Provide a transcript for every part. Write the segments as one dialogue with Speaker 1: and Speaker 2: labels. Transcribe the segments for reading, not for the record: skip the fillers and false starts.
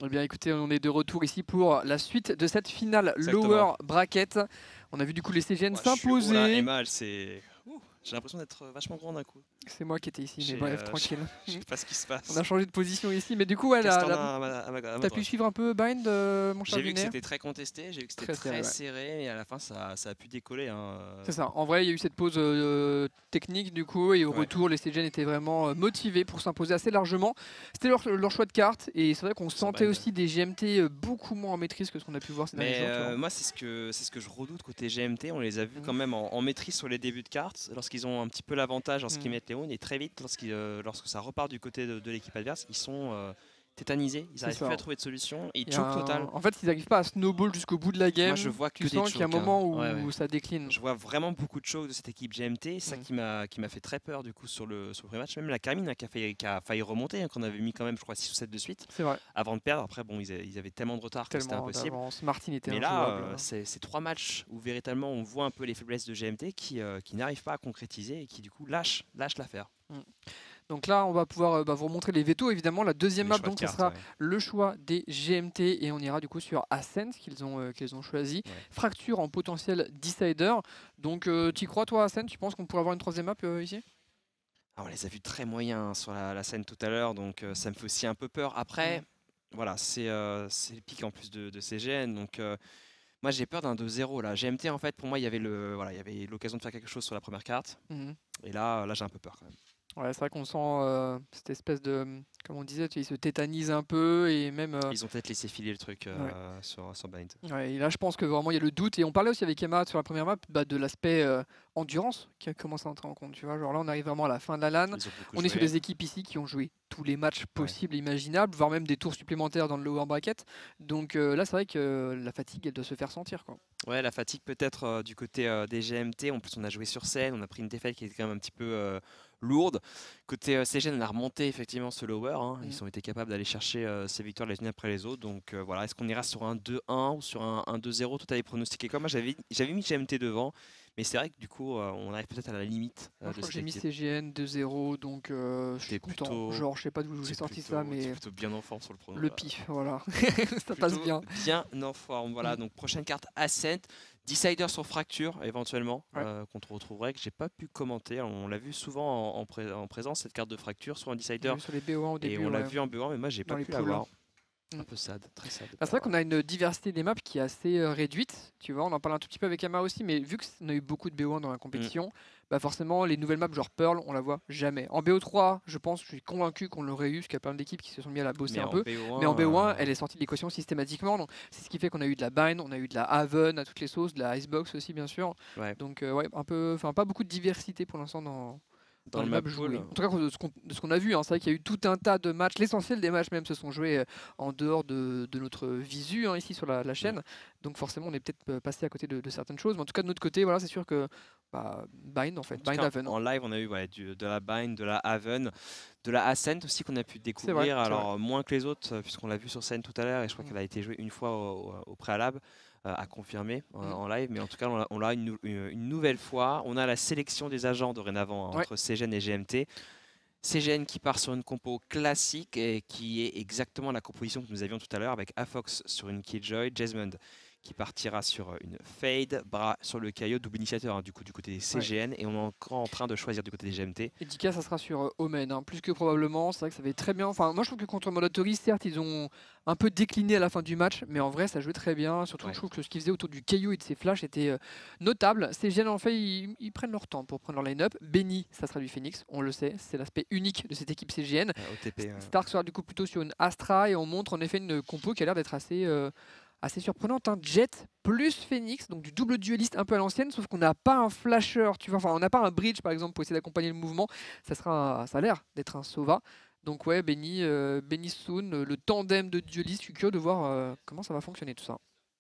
Speaker 1: Eh bien écoutez, on est de retour ici pour la suite de cette finale
Speaker 2: Exactement.
Speaker 1: lower bracket. On a vu du coup les CGN
Speaker 2: Ouais, je suis haut là,
Speaker 1: s'imposer.
Speaker 2: Emma, j'ai l'impression d'être vachement grand d'un coup.
Speaker 1: C'est moi qui étais ici, mais bref, tranquille.
Speaker 2: Je sais pas ce qui se
Speaker 1: On a
Speaker 2: passe.
Speaker 1: changé de position ici, mais du coup, ouais,
Speaker 2: Qu'est-ce que t'en as à ma
Speaker 1: t'as pu
Speaker 2: droite?
Speaker 1: suivre un peu Bind, mon cher
Speaker 2: J'ai vu que
Speaker 1: Vinet?
Speaker 2: c'était très contesté, j'ai vu que c'était
Speaker 1: Très serré,
Speaker 2: très
Speaker 1: ouais.
Speaker 2: serré, et à la fin ça a pu décoller. Hein.
Speaker 1: C'est ça. En vrai, il y a eu cette pause technique du coup, et au
Speaker 2: Ouais,
Speaker 1: retour, les CGN étaient vraiment motivés pour s'imposer assez largement. C'était leur choix de carte, et c'est vrai qu'on
Speaker 2: sans
Speaker 1: sentait
Speaker 2: bind.
Speaker 1: aussi des GMT beaucoup moins en maîtrise que ce qu'on a pu voir ces derniers
Speaker 2: Mais
Speaker 1: jours, tu vois.
Speaker 2: moi c'est ce que je redoute côté GMT, on les a vus
Speaker 1: Mhm.
Speaker 2: quand même en maîtrise sur les débuts de cartes, lorsqu'ils ont un petit peu l'avantage lorsqu'ils
Speaker 1: Mhm.
Speaker 2: mettent les Léon, et très vite lorsque ça repart du côté de l'équipe adverse, ils sont tétanisés, ils
Speaker 1: C'est
Speaker 2: n'arrivent plus
Speaker 1: ça.
Speaker 2: à trouver de solution, et ils
Speaker 1: Il y a
Speaker 2: choke total.
Speaker 1: En fait, s'ils n'arrivent pas à snowball jusqu'au bout de la
Speaker 2: Moi je
Speaker 1: game,
Speaker 2: vois
Speaker 1: tu
Speaker 2: que des
Speaker 1: sens qu'il y a un
Speaker 2: chokes. Hein.
Speaker 1: moment
Speaker 2: Ouais, ouais.
Speaker 1: où ça décline.
Speaker 2: Je vois vraiment beaucoup de choke de cette équipe GMT, c'est ça
Speaker 1: Mm.
Speaker 2: qui m'a fait très peur du coup sur le premier match. Même la Carmine hein, qui a failli remonter, hein, qu'on avait mis quand même je crois 6 ou 7 de suite,
Speaker 1: C'est vrai,
Speaker 2: avant de perdre. Après bon ils avaient tellement de retard que c'était
Speaker 1: tellement
Speaker 2: impossible.
Speaker 1: d'avance. Martin était
Speaker 2: Mais là
Speaker 1: injouable.
Speaker 2: c'est 3 matchs où véritablement on voit un peu les faiblesses de GMT qui n'arrivent pas à concrétiser et qui du coup lâchent l'affaire.
Speaker 1: Mm. Donc là, on va pouvoir vous remontrer les veto. Évidemment, la deuxième
Speaker 2: Les
Speaker 1: map,
Speaker 2: choix de
Speaker 1: donc, ça
Speaker 2: cartes,
Speaker 1: sera
Speaker 2: ouais.
Speaker 1: le choix des GMT et on ira du coup sur Ascent qu'ils ont choisi.
Speaker 2: Ouais.
Speaker 1: Fracture en potentiel decider. Donc, t'y crois toi, Ascent? Tu penses qu'on pourrait avoir une troisième map ici?
Speaker 2: Ah, on les a vus très moyens hein, sur la scène tout à l'heure, donc ça me fait aussi un peu peur. Après,
Speaker 1: Mm.
Speaker 2: voilà, c'est le pic en plus de CGN, donc moi j'ai peur d'un 2-0 là. GMT en fait pour moi il y avait l'occasion de faire quelque chose sur la première carte,
Speaker 1: Mhm.
Speaker 2: et là j'ai un peu peur quand même.
Speaker 1: Ouais, c'est vrai qu'on sent cette espèce de, comme on disait, ils se tétanisent un peu et même.
Speaker 2: Ils ont peut-être laissé filer le truc
Speaker 1: Ouais.
Speaker 2: sur Bind.
Speaker 1: Ouais, et là, je pense que vraiment il y a le doute. Et on parlait aussi avec Emma sur la première map de l'aspect endurance qui a commencé à entrer en compte. Tu vois, genre là, on arrive vraiment à la fin de la LAN.
Speaker 2: Ils ont beaucoup
Speaker 1: On est sur
Speaker 2: joué.
Speaker 1: des équipes ici qui ont joué tous les matchs
Speaker 2: Ouais.
Speaker 1: possibles et imaginables, voire même des tours supplémentaires dans le lower bracket. Donc là, c'est vrai que la fatigue, elle doit se faire sentir, quoi.
Speaker 2: Ouais, la fatigue peut-être du côté des GMT. En plus, on a joué sur scène, on a pris une défaite qui était quand même un petit peu lourde. Côté CGN, on a remonté effectivement ce lower. Hein.
Speaker 1: Mm.
Speaker 2: Ils ont été capables d'aller chercher ces victoires les unes après les autres. Donc voilà, est-ce qu'on ira sur un 2-1 ou sur un 2-0? Tout avait pronostiqué comme moi. J'avais mis GMT devant, mais c'est vrai que du coup, on arrive peut-être à la limite
Speaker 1: Moi, je
Speaker 2: de
Speaker 1: crois que
Speaker 2: cette
Speaker 1: j'ai mis
Speaker 2: équipe.
Speaker 1: CGN 2-0, donc je suis content. Genre, je sais pas d'où j'ai sorti ça,
Speaker 2: T'es
Speaker 1: mais
Speaker 2: plutôt bien en forme sur le prono
Speaker 1: le
Speaker 2: là.
Speaker 1: pif, voilà. Ça passe
Speaker 2: Plutôt
Speaker 1: bien.
Speaker 2: bien en forme. Voilà,
Speaker 1: Mm.
Speaker 2: donc prochaine carte Ascent. Decider sur Fracture éventuellement,
Speaker 1: Ouais.
Speaker 2: qu'on te retrouverait, que j'ai pas pu commenter. On l'a vu souvent en présence, cette carte de Fracture, sur un
Speaker 1: On l'a
Speaker 2: Decider,
Speaker 1: vu sur les BO1 au
Speaker 2: et
Speaker 1: début,
Speaker 2: on l'a
Speaker 1: ouais,
Speaker 2: vu en B1, mais moi j'ai
Speaker 1: dans
Speaker 2: pas
Speaker 1: les
Speaker 2: pu la
Speaker 1: poules.
Speaker 2: voir.
Speaker 1: Mm.
Speaker 2: Un peu sad, très sad de
Speaker 1: Bah, c'est
Speaker 2: pas
Speaker 1: vrai
Speaker 2: l'avoir
Speaker 1: qu'on
Speaker 2: vu.
Speaker 1: a une diversité des maps qui est assez réduite, tu vois, on en parle un tout petit peu avec Ama aussi, mais vu qu'on a eu beaucoup de BO1 dans la
Speaker 2: Mm.
Speaker 1: compétition, bah forcément les nouvelles maps genre Pearl, on la voit jamais. En BO3, je pense, je suis convaincu qu'on l'aurait eu, parce qu'il y a plein d'équipes qui se sont mis à la bosser
Speaker 2: Mais
Speaker 1: un
Speaker 2: en
Speaker 1: peu, mais en
Speaker 2: BO1,
Speaker 1: BO1, elle est sortie de l'équation systématiquement, donc c'est ce qui fait qu'on a eu de la Bind, on a eu de la Haven à toutes les sauces, de la Icebox aussi bien sûr,
Speaker 2: ouais,
Speaker 1: donc ouais, un peu, enfin pas beaucoup de diversité pour l'instant dans
Speaker 2: dans le
Speaker 1: les
Speaker 2: map
Speaker 1: maps
Speaker 2: pool,
Speaker 1: jouées. En tout cas, de ce qu'on a vu, hein, c'est vrai qu'il y a eu tout un tas de matchs. L'essentiel des matchs même se sont joués en dehors de notre visu hein, ici sur la
Speaker 2: mm.
Speaker 1: chaîne. Donc forcément, on est peut-être passé à côté de certaines choses. Mais en tout cas, de notre côté, voilà, c'est sûr que Bind en
Speaker 2: En
Speaker 1: fait,
Speaker 2: tout
Speaker 1: Bind
Speaker 2: cas
Speaker 1: Haven. Hein.
Speaker 2: en live on a eu ouais, de la Bind, de la Haven, de la Ascent aussi qu'on a pu
Speaker 1: C'est vrai,
Speaker 2: découvrir,
Speaker 1: c'est vrai.
Speaker 2: alors moins que les autres puisqu'on l'a vu sur scène tout à l'heure, et je crois
Speaker 1: Mm.
Speaker 2: qu'elle a été jouée une fois au préalable, à confirmer
Speaker 1: Mm.
Speaker 2: en live, mais en tout cas on l'a une nouvelle fois. On a la sélection des agents dorénavant hein,
Speaker 1: Ouais.
Speaker 2: entre CGN et GMT. CGN qui part sur une compo classique et qui est exactement la composition que nous avions tout à l'heure, avec Afox sur une Killjoy, Jesmond qui partira sur une Fade, Bra sur le Kaio, double initiateur hein, du coup du côté des
Speaker 1: Ouais.
Speaker 2: CGN, et on est encore en train de choisir du côté des GMT.
Speaker 1: Et Dika, ça sera sur Omen, hein, plus que probablement. C'est vrai que ça va être très bien. Enfin, moi, je trouve que contre Monotori, certes, ils ont un peu décliné à la fin du match, mais en vrai, ça jouait très bien. Surtout, je
Speaker 2: Ouais.
Speaker 1: trouve que ce qu'ils faisaient autour du KO et de ses flashs était notable. Ces GN, en fait, ils prennent leur temps pour prendre leur line-up. Benny, ça sera du Phoenix, on le sait. C'est l'aspect unique de cette équipe CGN.
Speaker 2: OTP.
Speaker 1: Stark sera du coup plutôt sur une Astra et on montre en effet une compo qui a l'air d'être assez surprenante. Hein. Jet plus Phoenix, donc du double dueliste un peu à l'ancienne, sauf qu'on n'a pas un flasher, tu vois, enfin on n'a pas un bridge par exemple pour essayer d'accompagner le mouvement. Ça a l'air d'être un Sova. Donc ouais, Benny Soon, le tandem de dueliste, je suis curieux de voir comment ça va fonctionner tout ça.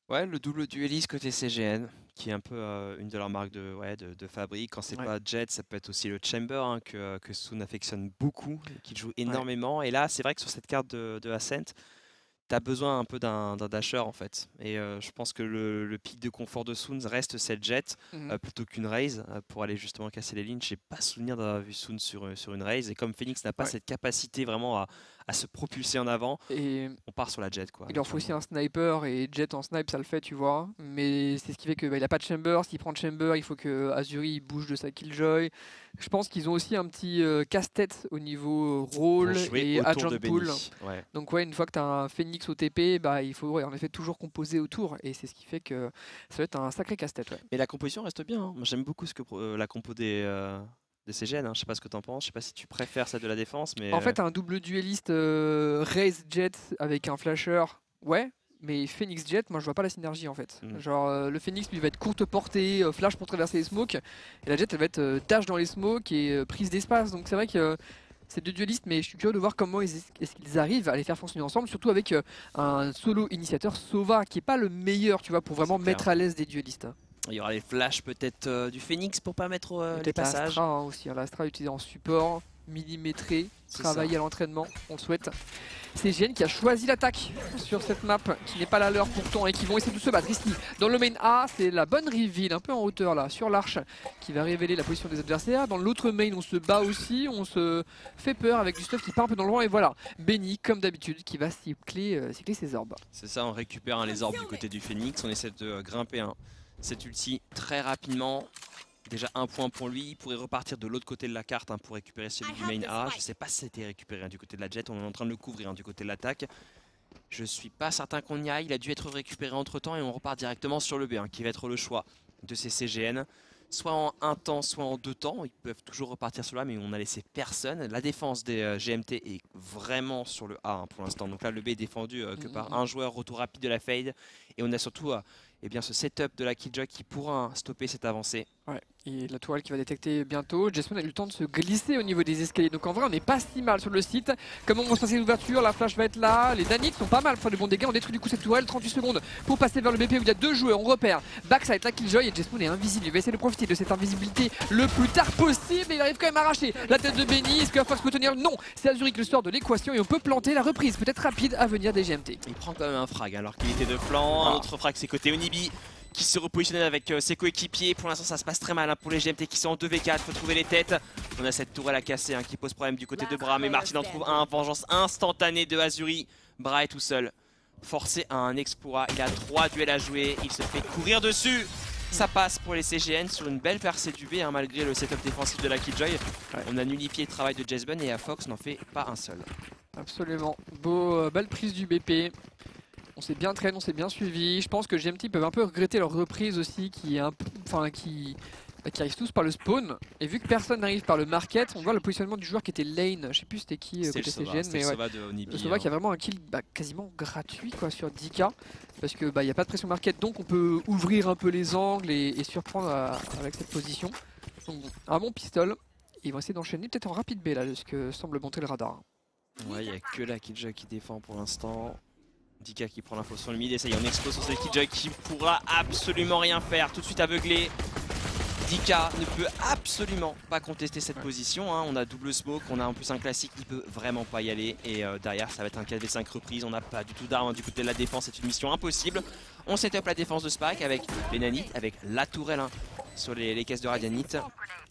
Speaker 2: Ouais, le double dueliste côté CGN, qui est un peu une de leurs marques de fabrique. Quand c'est
Speaker 1: Ouais,
Speaker 2: pas Jet, ça peut être aussi le Chamber, hein, que Soon affectionne beaucoup, et qu'il joue
Speaker 1: ouais.
Speaker 2: énormément. Et là, c'est vrai que sur cette carte de Ascent, tu as besoin un peu d'un dasher en fait. Et je pense que le pic de confort de Soon reste cette Jet
Speaker 1: Mhm.
Speaker 2: plutôt qu'une Raze pour aller justement casser les lignes. J'ai pas souvenir d'avoir vu Soon sur une Raze. Et comme Phoenix n'a pas
Speaker 1: Ouais.
Speaker 2: cette capacité vraiment à à se propulser en avant,
Speaker 1: Et
Speaker 2: on part sur la Jet quoi.
Speaker 1: il leur faut aussi un sniper et Jet en snipe ça le fait tu vois. Mais c'est ce qui fait qu'il a pas de chamber, s'il prend de chamber il faut que Azuri il bouge de sa killjoy. Je pense qu'ils ont aussi un petit casse-tête au niveau rôle
Speaker 2: Pour jouer
Speaker 1: et
Speaker 2: autour
Speaker 1: agent
Speaker 2: de
Speaker 1: pool.
Speaker 2: Benny. Ouais.
Speaker 1: Donc ouais, une fois que tu as un Phoenix au TP, bah, il faut en effet toujours composer autour. Et c'est ce qui fait que ça va être un sacré casse-tête. Ouais.
Speaker 2: Mais la composition reste bien, hein. Moi j'aime beaucoup la compo des CGN, hein. Je sais pas ce que t'en penses, je sais pas si tu préfères celle de la défense, mais
Speaker 1: En fait, un double dueliste Raze Jet avec un flasher, ouais. Mais Phoenix Jet, moi je vois pas la synergie en fait. Genre le Phoenix lui va être courte portée, flash pour traverser les smokes. Et la Jet elle va être dash dans les smokes et prise d'espace. Donc c'est vrai que c'est deux duelistes, mais je suis curieux de voir comment est-ce qu'ils arrivent à les faire fonctionner ensemble. Surtout avec un solo initiateur Sova qui est pas le meilleur, tu vois, pour vraiment mettre à l'aise des duelistes.
Speaker 2: il y aura les flashs peut-être du Phoenix pour pas mettre les passages.
Speaker 1: L'Astra hein, aussi, l'Astra utilisé en support, millimétré, travailler à l'entraînement, on le souhaite. CGN qui a choisi l'attaque sur cette map, qui n'est pas la leur pourtant, et qui vont essayer de se battre ici. Dans le main A, c'est la bonne reveal, un peu en hauteur là, sur l'arche, qui va révéler la position des adversaires. Dans l'autre main, on se bat aussi, on se fait peur avec du stuff qui part un peu dans le vent, et voilà. Benny, comme d'habitude, qui va cycler ses orbes.
Speaker 2: C'est ça, on récupère les orbes du côté du Phoenix, on essaie de grimper cette ulti très rapidement. Déjà un point pour lui, il pourrait repartir de l'autre côté de la carte pour récupérer celui du main A. Je sais pas si ça a été récupéré du côté de la Jet, on est en train de le couvrir du côté de l'attaque. Je suis pas certain qu'on y aille, il a dû être récupéré entre temps et on repart directement sur le B, qui va être le choix de ces CGN. Soit en un temps, soit en deux temps, ils peuvent toujours repartir sur là, mais on a laissé personne. La défense des GMT est vraiment sur le A pour l'instant. Donc là le B est défendu que par un joueur, retour rapide de la fade. Et on a surtout ce setup de la Killjoy qui pourra stopper cette avancée.
Speaker 1: Ouais, et la tourelle qui va détecter bientôt. Jason a eu le temps de se glisser au niveau des escaliers. Donc en vrai, on n'est pas si mal sur le site. Comment vont se passer les ouvertures? La flash va être là. Les nanites sont pas mal pour faire des bons dégâts. On détruit du coup cette tourelle. 38 secondes pour passer vers le BP où il y a deux joueurs. On repère backside, la Killjoy et Jason est invisible. Il va essayer de profiter de cette invisibilité le plus tard possible. Et il arrive quand même à arracher la tête de Benny. Est-ce que Fox peut tenir? Non, c'est Azuri qui le sort de l'équation et on peut planter la reprise peut-être rapide à venir des GMT.
Speaker 2: Il prend quand même un frag alors qu'il était de flanc. Un autre frag c'est côté Onibi qui se repositionne avec ses coéquipiers. Pour l'instant ça se passe très mal pour les GMT qui sont en 2v4, faut trouver les têtes. On a cette tourelle à casser qui pose problème du côté de Bra, mais Martin en trouve un. Vengeance instantanée de Azuri. Bra est tout seul, forcé à un exploit, il a 3 duels à jouer, il se fait courir dessus. Ça passe pour les CGN sur une belle percée du B malgré le setup défensif de la Killjoy. On a nullifié le travail de Jezbun et Fox n'en fait pas un seul.
Speaker 1: Absolument, belle prise du BP. On s'est bien traîné, on s'est bien suivi. Je pense que GMT peuvent un peu regretter leur reprise aussi qui arrivent tous par le spawn. Et vu que personne n'arrive par le market, on voit le positionnement du joueur qui était lane. Je sais plus c'était qui côté CGN, mais ouais. Le Sova qui a vraiment un kill quasiment gratuit sur 10k. Parce que il n'y a pas de pression market, donc on peut ouvrir un peu les angles et surprendre avec cette position. Donc un bon pistol. Ils vont essayer d'enchaîner peut-être en rapide B là, ce que semble montrer le radar.
Speaker 2: Ouais, il n'y a que la Killjoy qui défend pour l'instant. Dika qui prend l'info sur le mid et ça y est, on explose sur cette Killjoy qui pourra absolument rien faire. Tout de suite aveuglé. Dika ne peut absolument pas contester cette position. On a double smoke, on a en plus un classique, il peut vraiment pas y aller. Et derrière, ça va être un 4v5 reprise. On n'a pas du tout d'armes du côté de la défense, c'est une mission impossible. On set up la défense de Spike avec les nanites, avec la tourelle sur les caisses de radianite.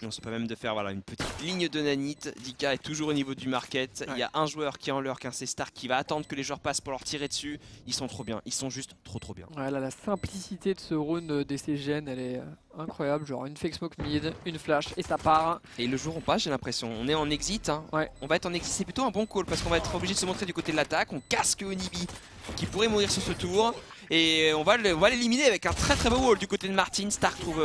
Speaker 2: Et on se peut même de faire une petite ligne de nanite. Dika est toujours au niveau du market. Il y a un joueur qui est en lurk, c'est Stark qui va attendre que les joueurs passent pour leur tirer dessus. Ils sont trop bien, ils sont juste trop bien.
Speaker 1: Ouais, là, la simplicité de ce round des CGN, elle est incroyable. Genre une fake smoke mid, une flash et ça part.
Speaker 2: Et le jour on passe, j'ai l'impression. On est en exit.
Speaker 1: Ouais.
Speaker 2: On va être en exit, c'est plutôt un bon call parce qu'on va être obligé de se montrer du côté de l'attaque. On casque Onibi qui pourrait mourir sur ce tour. Et on va l'éliminer avec un très beau wall du côté de Martin. Stark trouve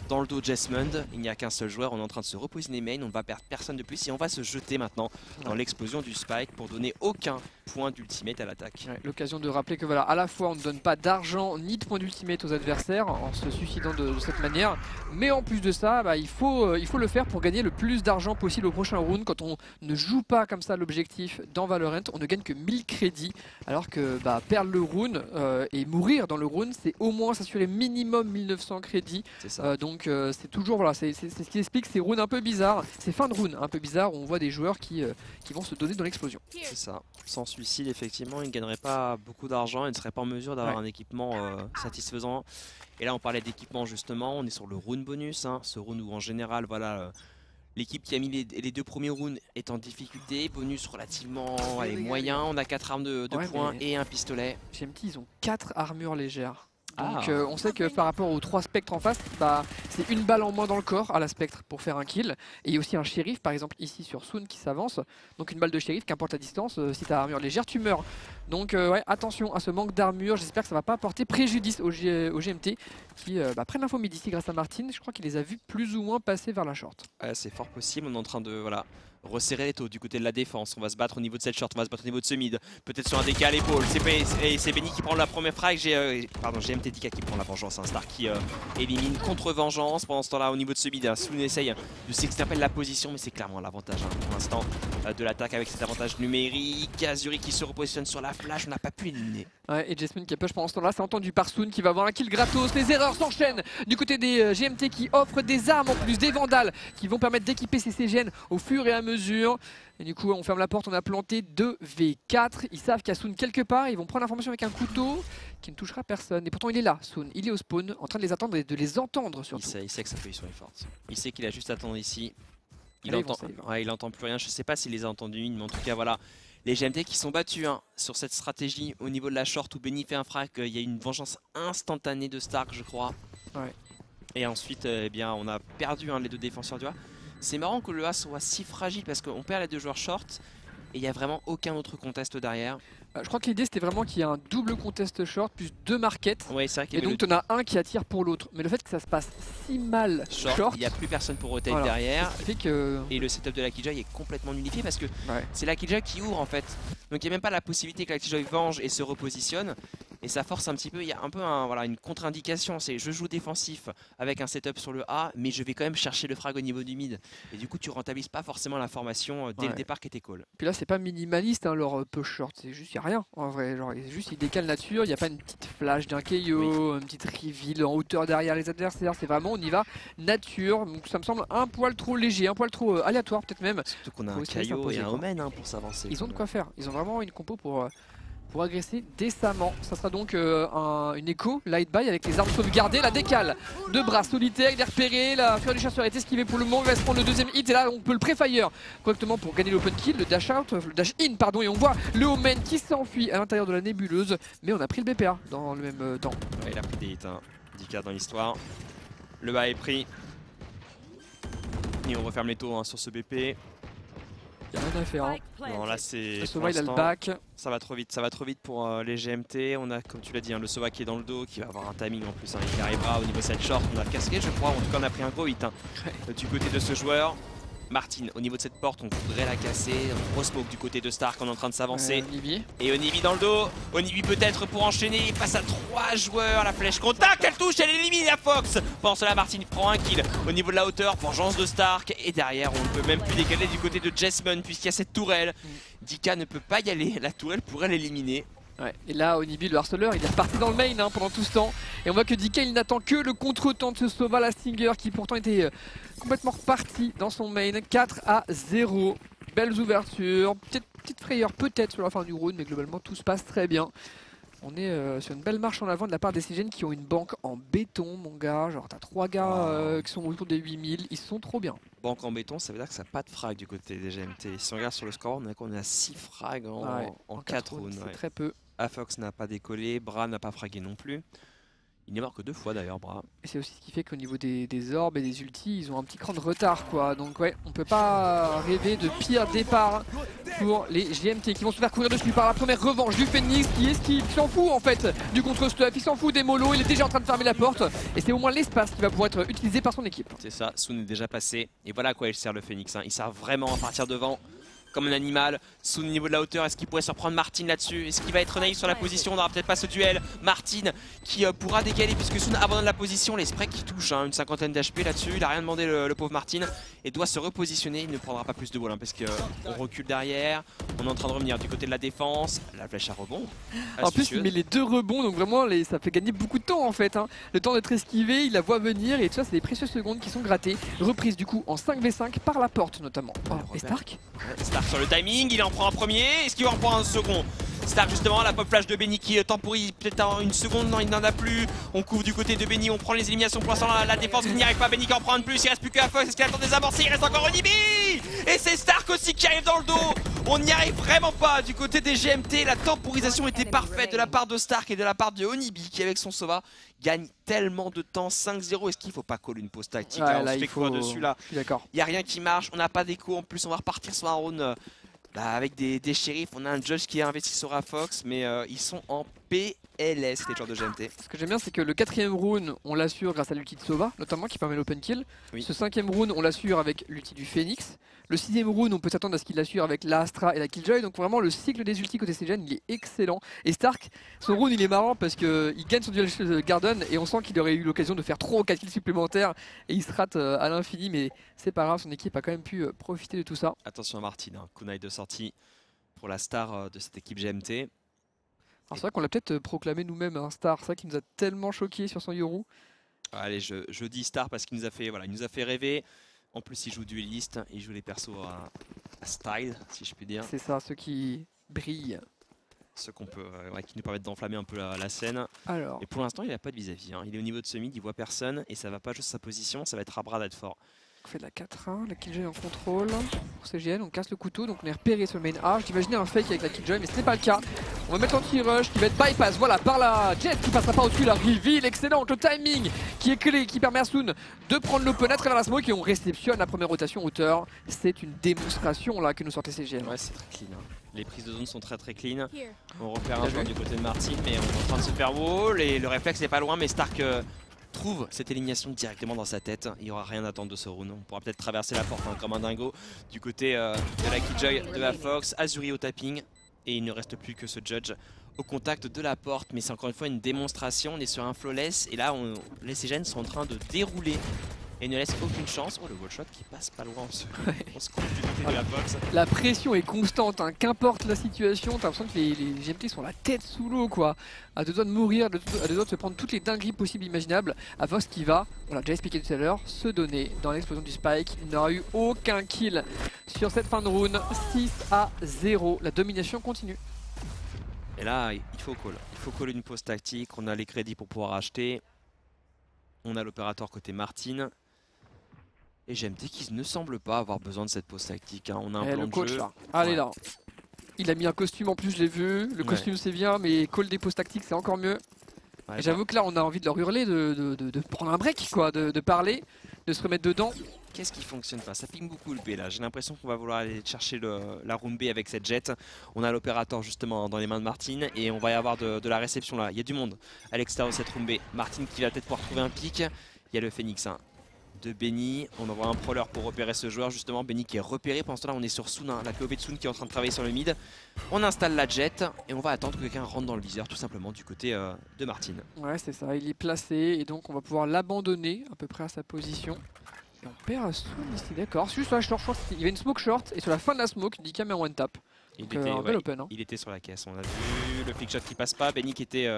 Speaker 2: dans le dos Jesmond. Il n'y a qu'un seul joueur, on est en train de se repositionner main. On ne va perdre personne de plus et on va se jeter maintenant dans l'explosion du Spike pour donner aucun point d'ultimate à l'attaque.
Speaker 1: Ouais, l'occasion de rappeler que à la fois on ne donne pas d'argent ni de points d'ultimate aux adversaires en se suicidant de cette manière. Mais en plus de ça, il faut le faire pour gagner le plus d'argent possible au prochain round. Quand on ne joue pas comme ça l'objectif dans Valorant, on ne gagne que 1000 crédits. Alors que perdre le round et mourir dans le round, c'est au moins s'assurer minimum 1900 crédits. Donc c'est toujours, c'est ce qui explique ces rounds un peu bizarres, ces fins de round un peu bizarres où on voit des joueurs qui vont se donner dans l'explosion.
Speaker 2: C'est ça. Sans suicide, effectivement, ils ne gagneraient pas beaucoup d'argent, ils ne seraient pas en mesure d'avoir un équipement satisfaisant. Et là, on parlait d'équipement justement, on est sur le round bonus, ce round où en général, L'équipe qui a mis les 2 premiers rounds est en difficulté. Bonus relativement moyen. On a 4 armes de poing et un pistolet.
Speaker 1: GMT, ils ont 4 armures légères. Donc
Speaker 2: Ah.
Speaker 1: on sait que par rapport aux 3 spectres en face, bah, c'est une balle en moins dans le corps à la spectre pour faire un kill. Et il y a aussi un shérif, par exemple ici sur Soon qui s'avance. Donc une balle de shérif, qu'importe la distance, si tu as armure légère, tu meurs. Donc ouais, attention à ce manque d'armure. J'espère que ça va pas apporter préjudice au GMT qui prennent l'info mid ici grâce à Martin. Je crois qu'il les a vus plus ou moins passer vers la short.
Speaker 2: C'est fort possible, on est en train de resserrer les taux du côté de la défense. On va se battre au niveau de cette short, on va se battre au niveau de ce mid. Peut-être sur un DK à l'épaule. C'est Benny qui prend la première frag. GMT DK qui prend la vengeance. Un Star qui élimine contre vengeance. Pendant ce temps-là, au niveau de ce mid, Soon essaye de s'extirper de la position, mais c'est clairement l'avantage pour l'instant de l'attaque avec cet avantage numérique. Azuri qui se repositionne sur la flash, on n'a pas pu éliminer.
Speaker 1: Ouais, et Jasmine qui a push pendant ce temps-là, c'est entendu par Soon qui va avoir un kill gratos. Les erreurs s'enchaînent du côté des GMT qui offrent des armes en plus, des vandales qui vont permettre d'équiper ces CGN au fur et à mesure. Et du coup, on ferme la porte, on a planté 2v4. Ils savent qu'il y a Soon quelque part, ils vont prendre l'information avec un couteau qui ne touchera personne. Et pourtant, il est là, Soon, il est au spawn, en train de les attendre et de les entendre surtout.
Speaker 2: Il sait que sa position est forte. Il sait qu'il a juste à attendre ici. Il
Speaker 1: Là,
Speaker 2: entend plus rien. Je sais pas s'il les a entendus, mais en tout cas, voilà. Les GMT qui sont battus sur cette stratégie au niveau de la short où Benny fait un frac. Il y a une vengeance instantanée de Stark, je crois.
Speaker 1: Ouais.
Speaker 2: Et ensuite, eh bien, on a perdu les 2 défenseurs du A. C'est marrant que le A soit si fragile parce qu'on perd les 2 joueurs short et il n'y a vraiment aucun autre contest derrière.
Speaker 1: Je crois que l'idée c'était vraiment qu'il y ait un double contest short plus 2 markets.
Speaker 2: Ouais, c'est vrai qu'il
Speaker 1: et donc tu en as un qui attire pour l'autre. Mais le fait que ça se passe si mal short,
Speaker 2: il n'y a plus personne pour rotate
Speaker 1: voilà,
Speaker 2: derrière.
Speaker 1: fait que...
Speaker 2: Et le setup de la Killjoy est complètement nullifié parce que c'est la Killjoy qui ouvre en fait. Donc il n'y a même pas la possibilité que la Killjoy venge et se repositionne. Et ça force un petit peu, il y a un peu une contre-indication, c'est je joue défensif avec un setup sur le A, mais je vais quand même chercher le frag au niveau du mid. Et du coup tu rentabilises pas forcément la formation dès le départ qui était call.
Speaker 1: Puis là c'est pas minimaliste leur push short, c'est juste, il n'y a rien en vrai, genre juste ils décalent nature, il n'y a pas une petite flash d'un KO, une petite reveal en hauteur derrière les adversaires, c'est vraiment on y va nature, donc ça me semble un poil trop léger, un poil trop aléatoire peut-être même.
Speaker 2: Surtout qu'on a un KO et un Omen pour s'avancer.
Speaker 1: Ils ont de quoi faire, ils ont vraiment une compo pour agresser décemment. Ça sera donc une écho, light buy avec les armes sauvegardées, la décale de bras solitaire, il est repéré, la fureur du chasseur est esquivée pour le moment, il va se prendre le deuxième hit et là on peut le pré-fire correctement pour gagner l'open kill, le dash out, le dash in pardon, et on voit le Omen qui s'enfuit à l'intérieur de la nébuleuse, mais on a pris le BPA dans le même temps.
Speaker 2: Ouais, il a pris des hits, 10K dans l'histoire. Le bas est pris. Et on referme les taux sur ce BP.
Speaker 1: Il n'y a rien à faire.
Speaker 2: Non, là c'est.
Speaker 1: Sova il a le back.
Speaker 2: Ça va trop vite pour les GMT. On a, comme tu l'as dit, le Sova qui est dans le dos, qui va avoir un timing en plus. Il arrivera au niveau de cette short. On a casqué, je crois. En tout cas, on a pris un gros hit du côté de ce joueur. Martin, au niveau de cette porte, on voudrait la casser. Un gros smoke du côté de Stark, on est en train de s'avancer. Et Onibi dans le dos. Onibi peut-être pour enchaîner face à 3 joueurs. La flèche contact, elle touche, elle élimine la Fox. Pendant cela, Martin prend un kill au niveau de la hauteur. Vengeance de Stark. Et derrière, on ne peut même plus décaler du côté de Jasmine puisqu'il y a cette tourelle. Dika ne peut pas y aller. La tourelle pourrait l'éliminer.
Speaker 1: Ouais. Et là, Onibi, le harceleur, il est reparti dans le main pendant tout ce temps. Et on voit que Dika, il n'attend que le contre-temps de ce Sova, la Stinger, qui pourtant était complètement reparti dans son main. 4-0. Belles ouvertures. Petite frayeur peut-être sur la fin du round, mais globalement, tout se passe très bien. On est sur une belle marche en avant de la part des CGN qui ont une banque en béton, mon gars. Genre, t'as 3 gars qui sont autour des 8000. Ils sont trop bien.
Speaker 2: Banque en béton, ça veut dire que ça n'a pas de frag du côté des GMT. Si on regarde sur le score, on est à 6 frags en 4 rounds.
Speaker 1: C'est très peu.
Speaker 2: Afox n'a pas décollé, Bra n'a pas fragué non plus. Il n'est mort que 2 fois d'ailleurs, Bra.
Speaker 1: Et c'est aussi ce qui fait qu'au niveau des orbes et des ultis, ils ont un petit cran de retard quoi. Donc ouais, on peut pas rêver de pire départ pour les GMT qui vont se faire courir dessus par la première revanche du Phoenix qui s'en fout en fait du contre-stuff, il s'en fout des molos, il est déjà en train de fermer la porte et c'est au moins l'espace qui va pouvoir être utilisé par son équipe.
Speaker 2: C'est ça, Soon est déjà passé et voilà à quoi il sert le Phoenix. Il sert vraiment à partir devant. Comme un animal, Soon au niveau de la hauteur, est-ce qu'il pourrait surprendre Martin là-dessus? Est-ce qu'il va être naïf sur la position? On n'aura peut-être pas ce duel. Martin qui pourra décaler puisque Soon abandonne la position, les sprays qui touchent, une 50aine d'HP là-dessus, il a rien demandé le pauvre Martin et doit se repositionner, il ne prendra pas plus de balles parce qu'on recule derrière, on est en train de revenir du côté de la défense, la flèche à rebond.
Speaker 1: En plus il met les 2 rebonds donc vraiment ça fait gagner beaucoup de temps en fait. Le temps d'être esquivé, il la voit venir et tout ça c'est des précieuses secondes qui sont grattées. Reprise du coup en 5v5 par la porte notamment. Et Stark
Speaker 2: Stark sur le timing, il en prend un premier, est-ce qu'il va en prendre un second? Stark justement, la pop flash de Benny qui temporise peut-être en une seconde, non il n'en a plus. On couvre du côté de Benny, on prend les éliminations pour l'instant, la défense qui n'y arrive pas, Benny qui en prend une plus, il reste plus que Fox, est-ce qu'il attend des amorcés, il reste encore Onibi. Et c'est Stark aussi qui arrive dans le dos. On n'y arrive vraiment pas du côté des GMT, la temporisation était parfaite de la part de Stark et de la part de Onibi qui avec son Sova gagne tellement de temps, 5-0. Est-ce qu'il faut pas call une pause tactique
Speaker 1: ouais,
Speaker 2: là, on
Speaker 1: là,
Speaker 2: se fait quoi dessus là?
Speaker 1: Je suis d'accord.
Speaker 2: Il n'y a rien qui marche, on n'a pas d'écho, en plus on va repartir sur un round avec des shérifs. On a un judge qui a investi sur Fox, mais ils sont en PLS les joueurs de GMT.
Speaker 1: Ce que j'aime bien, c'est que le 4ème round, on l'assure grâce à l'ulti de Sova, notamment qui permet l'open kill.
Speaker 2: Oui.
Speaker 1: Ce 5ème round, on l'assure avec l'ulti du Phoenix. Le 6ème round, on peut s'attendre à ce qu'il l'assure avec l'Astra et la Killjoy. Donc vraiment, le cycle des ultis côté CGN, il est excellent. Et Stark, son round, il est marrant parce qu'il gagne son duel Garden et on sent qu'il aurait eu l'occasion de faire 3 ou 4 kills supplémentaires et il se rate à l'infini. Mais c'est pas grave, son équipe a quand même pu profiter de tout ça.
Speaker 2: Attention à Martin, hein. Kunai de sortie pour la star de cette équipe GMT.
Speaker 1: Alors c'est vrai qu'on l'a peut-être proclamé nous-mêmes un star, c'est vrai qu'il nous a tellement choqué sur son Yoru.
Speaker 2: Allez, je dis star parce qu'il nous a fait, voilà, il nous a fait rêver. En plus, il joue dueliste, il joue les persos à style, si je puis dire.
Speaker 1: C'est ça, ceux qui brillent.
Speaker 2: Ceux qu'on peut, qui nous permettent d'enflammer un peu la scène.
Speaker 1: Alors,
Speaker 2: Et pour l'instant, il n'a pas de vis-à-vis. Hein. Il est au niveau de ce mid, il voit personne et ça va pas juste sa position, ça va être à bras d'être fort.
Speaker 1: on fait de la 4-1, la Killjoy en contrôle. Pour CGN, on casse le couteau, donc on est repéré sur le main A. J'imaginais un fake avec la Killjoy, mais ce n'est pas le cas. On va mettre l'anti-rush qui va être bypass, voilà, par la Jet qui passera pas au-dessus, la reveal excellente, le timing qui est clé, qui permet à Soon de prendre l'open à travers la smoke et on réceptionne la première rotation hauteur. C'est une démonstration là que nous sortait CGN.
Speaker 2: Ouais, c'est très clean. Hein. Les prises de zone sont très clean.
Speaker 3: Here.
Speaker 2: On repère un joueur du côté de Martin, mais on est en train de se faire wall et le réflexe n'est pas loin, mais Stark trouve cette élimination directement dans sa tête. Il n'y aura rien à attendre de ce round. On pourra peut-être traverser la porte hein, comme un dingo du côté de la Killjoy, de la Fox, Azuri au tapping. Et il ne reste plus que ce judge au contact de la porte. Mais c'est encore une fois une démonstration. On est sur un flawless et là les CGN sont en train de dérouler et ne laissent aucune chance. Oh, le wall shot qui passe pas loin. On se coupe du côté de la Fox.
Speaker 1: La pression est constante, hein. Qu'importe la situation, t'as l'impression que les GMT sont la tête sous l'eau quoi. À deux doigts de mourir, à deux doigts de se prendre toutes les dingueries possibles imaginables. À Fox qui va, on l'a déjà expliqué tout à l'heure, se donner dans l'explosion du spike. Il n'aura eu aucun kill sur cette fin de round. 6-0, la domination continue.
Speaker 2: Et là, il faut call. Il faut call une pause tactique. On a les crédits pour pouvoir acheter. On a l'opérateur côté Martin. Et GMT qui ne semble pas avoir besoin de cette pause tactique. Hein. On a un plan
Speaker 1: le
Speaker 2: de
Speaker 1: coach
Speaker 2: jeu.
Speaker 1: là, allez
Speaker 2: Ouais.
Speaker 1: là. Il a mis un costume en plus, je l'ai vu. Le costume c'est bien, mais call des pauses tactiques c'est encore mieux.
Speaker 2: Ouais,
Speaker 1: Et j'avoue que là on a envie de leur hurler, de prendre un break quoi, de parler, de se remettre dedans.
Speaker 2: qu'est-ce qui fonctionne pas? Ça ping beaucoup le B là. J'ai l'impression qu'on va vouloir aller chercher la room B avec cette jet. On a l'opérateur justement dans les mains de Martin et on va y avoir de la réception là. Il y a du monde à l'extérieur de cette room B. Martin qui va peut-être pouvoir trouver un pic. Il y a le Phoenix hein, de Benny. On envoie un prowler pour repérer ce joueur justement. Benny qui est repéré. Pendant ce temps là on est sur Soon, hein, la POV de Soon qui est en train de travailler sur le mid. On installe la jet et on va attendre que quelqu'un rentre dans le viseur tout simplement du côté de Martin.
Speaker 1: Ouais c'est ça, il est placé et donc on va pouvoir l'abandonner à peu près à sa position. Et on perd à Soon ici, d'accord. Juste là, je crois qu'il y avait une smoke short et sur la fin de la smoke, Dika met un one tap.
Speaker 2: Il
Speaker 1: Donc,
Speaker 2: était,
Speaker 1: un bel open. Hein.
Speaker 2: il était sur la caisse, on a vu le flick shot qui passe pas, Benny qui était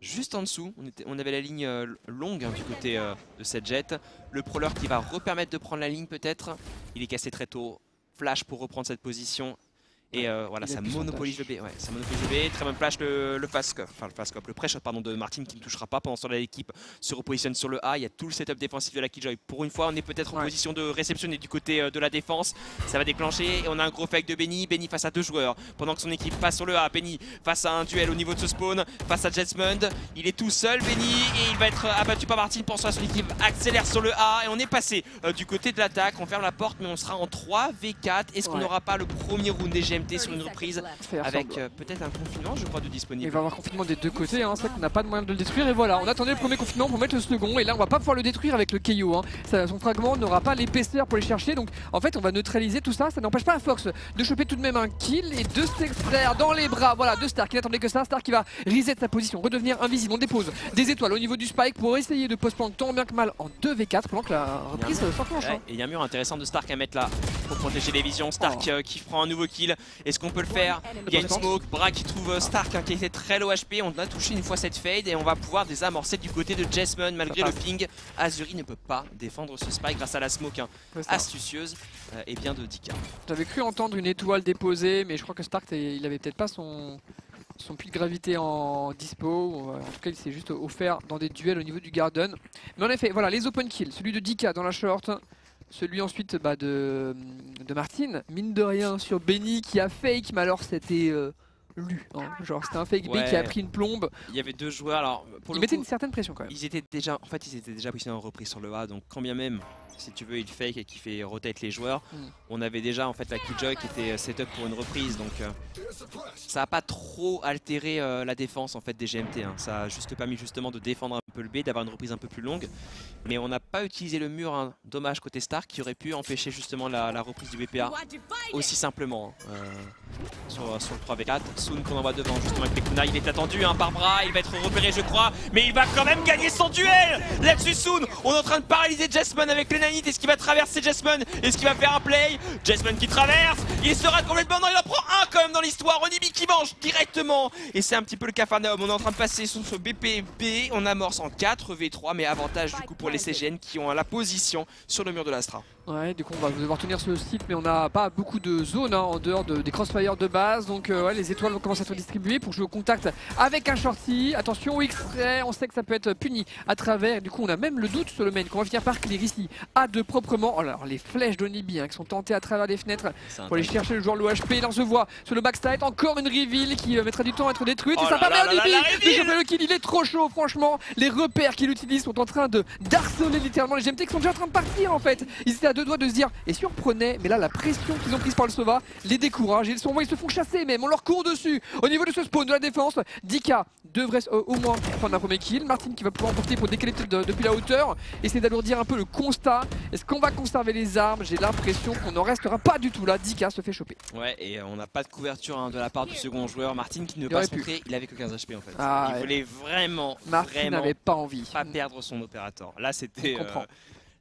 Speaker 2: juste en dessous, on avait la ligne longue hein, du côté de cette jet. Le prowler qui va repermettre de prendre la ligne peut-être, il est cassé très tôt, flash pour reprendre cette position. Et voilà,
Speaker 1: Il a
Speaker 2: ça
Speaker 1: plus son
Speaker 2: monopolise le
Speaker 1: dash.
Speaker 2: B. Ouais, ça monopolise le B. Très bonne flash, le pré-shot pardon, de Martin qui ne touchera pas. Pendant ce temps-là, l'équipe se repositionne sur le A. Il y a tout le setup défensif de la Killjoy. Pour une fois, on est peut-être en position de réceptionner du côté de la défense. Ça va déclencher et on a un gros fake de Benny. Benny face à deux joueurs. Pendant que son équipe passe sur le A. Benny face à un duel au niveau de ce spawn. Face à Jetsmund. Il est tout seul, Benny. Et il va être abattu par Martin. Pensant à son équipe accélère sur le A. Et on est passé du côté de l'attaque. On ferme la porte, mais on sera en 3v4. Est-ce qu'on n'aura pas le premier round des GMT sur une reprise
Speaker 1: Faire
Speaker 2: avec
Speaker 1: semblant.
Speaker 2: peut-être un confinement je crois de
Speaker 1: Il
Speaker 2: disponible.
Speaker 1: va y avoir confinement des deux côtés, hein. C'est vrai qu'on n'a pas de moyen de le détruire et voilà, on attendait le premier confinement pour mettre le second et là on va pas pouvoir le détruire avec le KO. Hein. Son fragment n'aura pas l'épaisseur pour les chercher donc en fait on va neutraliser tout ça, ça n'empêche pas la Fox de choper tout de même un kill et de s'extraire dans les bras, voilà, de Stark qui n'attendait que ça, Stark qui va reset sa position, redevenir invisible, on dépose des étoiles au niveau du spike pour essayer de post-plant tant bien que mal en 2v4 pendant que la reprise s'enclenche.
Speaker 2: Ouais, et il y a un mur intéressant de Stark à mettre là pour protéger les visions. Stark qui prend un nouveau kill, est-ce qu'on peut le faire? Il y a une smoke, Bra qui trouve Stark hein, qui était très low HP, on a touché une fois cette fade et on va pouvoir désamorcer du côté de Jetsmund malgré le ping. Azuri ne peut pas défendre ce spike grâce à la smoke hein, astucieuse et bien de Dika.
Speaker 1: J'avais cru entendre une étoile déposée mais je crois que Stark il avait peut-être pas son son puits de gravité en dispo. En tout cas, il s'est juste offert dans des duels au niveau du Garden. Mais en effet, voilà, les open kills. Celui de Dika dans la short. Celui ensuite de Martin. Mine de rien sur Benny qui a fake, mais alors c'était lu. Hein. Genre c'était un fake B qui a pris une plombe.
Speaker 2: Il y avait 2 joueurs. Alors, pour
Speaker 1: il
Speaker 2: le
Speaker 1: mettait
Speaker 2: coup,
Speaker 1: une certaine pression quand même.
Speaker 2: ils étaient déjà positionnés en reprise sur le A. Donc quand bien même, si tu veux, il fake et qui fait rotate les joueurs, on avait déjà en fait la Killjoy qui était setup pour une reprise. Donc ça n'a pas trop altéré la défense en fait des GMT. Hein. Ça a juste permis justement de défendre un peu le B, d'avoir une reprise un peu plus longue. Mais on n'a pas utilisé le mur. Hein. Dommage côté Stark qui aurait pu empêcher justement la reprise du BPA aussi simplement. Sur le 3v4. Soon qu'on envoie devant justement avec Pekuna, il est attendu hein, par Bra, il va être repéré je crois, mais il va quand même gagner son duel. Là-dessus Soon, on est en train de paralyser Jessamine avec les nanites. Est-ce qu'il va traverser Jessamine? Est-ce qu'il va faire un play? Jessamine qui traverse, il sera complètement, non il en prend un quand même dans l'histoire. Onibi qui mange directement et c'est un petit peu le Capharnaüm. On est en train de passer sur ce BPB, on amorce en 4v3 mais avantage du coup pour les CGN qui ont la position sur le mur de l'Astra.
Speaker 1: Ouais, du coup on va devoir tenir ce site mais on n'a pas beaucoup de zones hein, en dehors des crossfire de base. Donc ouais, les étoiles vont commencer à être distribuées pour jouer au contact avec un shorty. Attention au X-ray, on sait que ça peut être puni à travers. Du coup on a même le doute sur le main qu'on va finir par clear ici. A2 proprement. Oh là, alors les flèches d'Onibi hein, qui sont tentées à travers les fenêtres pour aller chercher le joueur de l'OHP. Là on se voit sur le backside encore une reveal qui mettra du temps à être détruite. Et ça permet à Onibi de choper le kill. Il est trop chaud franchement. Les repères qu'il utilise sont en train de d'harceler littéralement les GMT qui sont déjà en train de partir en fait. Ils étaient à 2 doigts de se dire et si on reprenait, mais là la pression qu'ils ont prise par le Sova les décourage. Ils se font chasser même, on leur court dessus. Au niveau de ce spawn de la défense, Dika devrait au moins prendre un premier kill. Martin qui va pouvoir emporter pour décaler depuis la hauteur. Essayer d'alourdir un peu le constat. Est-ce qu'on va conserver les armes? J'ai l'impression qu'on n'en restera pas du tout là. Dika se fait choper.
Speaker 2: Ouais, et on n'a pas de couverture hein, de la part du second joueur. Martin qui ne veut pas se montrer, il avait que 15 HP en fait. Il voulait vraiment,
Speaker 1: Martin n'avait pas envie.
Speaker 2: Pas perdre son opérateur. Là c'était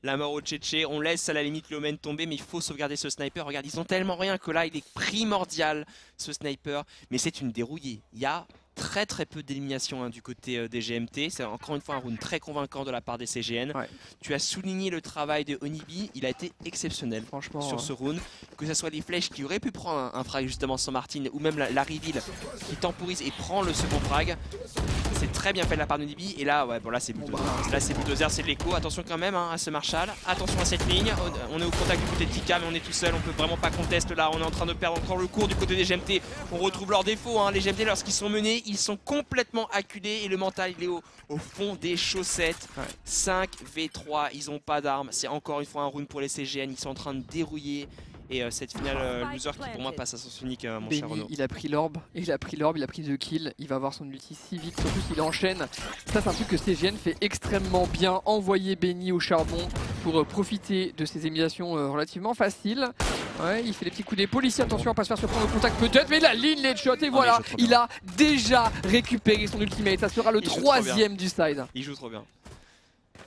Speaker 2: la mort au Tchétché, on laisse à la limite l'Omen tomber mais il faut sauvegarder ce sniper. Regarde, ils ont tellement rien que là il est primordial ce sniper. Mais c'est une dérouillée, il y a très peu d'élimination hein, du côté des GMT. C'est encore une fois un round très convaincant de la part des CGN. Tu as souligné le travail de Onibi, il a été exceptionnel franchement sur ce round. Que ce soit les flèches qui auraient pu prendre un frag justement sans Martin ou même la reveal qui temporise et prend le second frag. C'est très bien fait de la part de Onibi. Et là, ouais, bon là c'est bulldozer. Là c'est bulldozer, c'est de l'écho. Attention quand même hein, à ce Marshall. Attention à cette ligne. On est au contact du côté de Dika, mais on est tout seul. On peut vraiment pas contester là. On est en train de perdre encore le cours du côté des GMT. On retrouve leurs défauts. Hein. Les GMT, lorsqu'ils sont menés, ils sont complètement acculés. Et le mental, il est au fond des chaussettes. 5v3. Ils ont pas d'armes. C'est encore une fois un round pour les CGN. Ils sont en train de dérouiller. Et cette finale loser qui pour moi passe à sens unique mon cher Renaud.
Speaker 1: Il a pris l'orbe, il a pris 2 kills, il va avoir son ulti si vite, surtout s'il enchaîne. Ça c'est un truc que CGN fait extrêmement bien, envoyer Benny au charbon pour profiter de ces éliminations relativement faciles. Ouais, il fait des petits coups d'épaule ici, attention à pas se faire surprendre au contact peut-être, mais la ligne les shot et voilà, il a déjà récupéré son ultimate, ça sera le 3e du side.
Speaker 2: Il joue trop bien.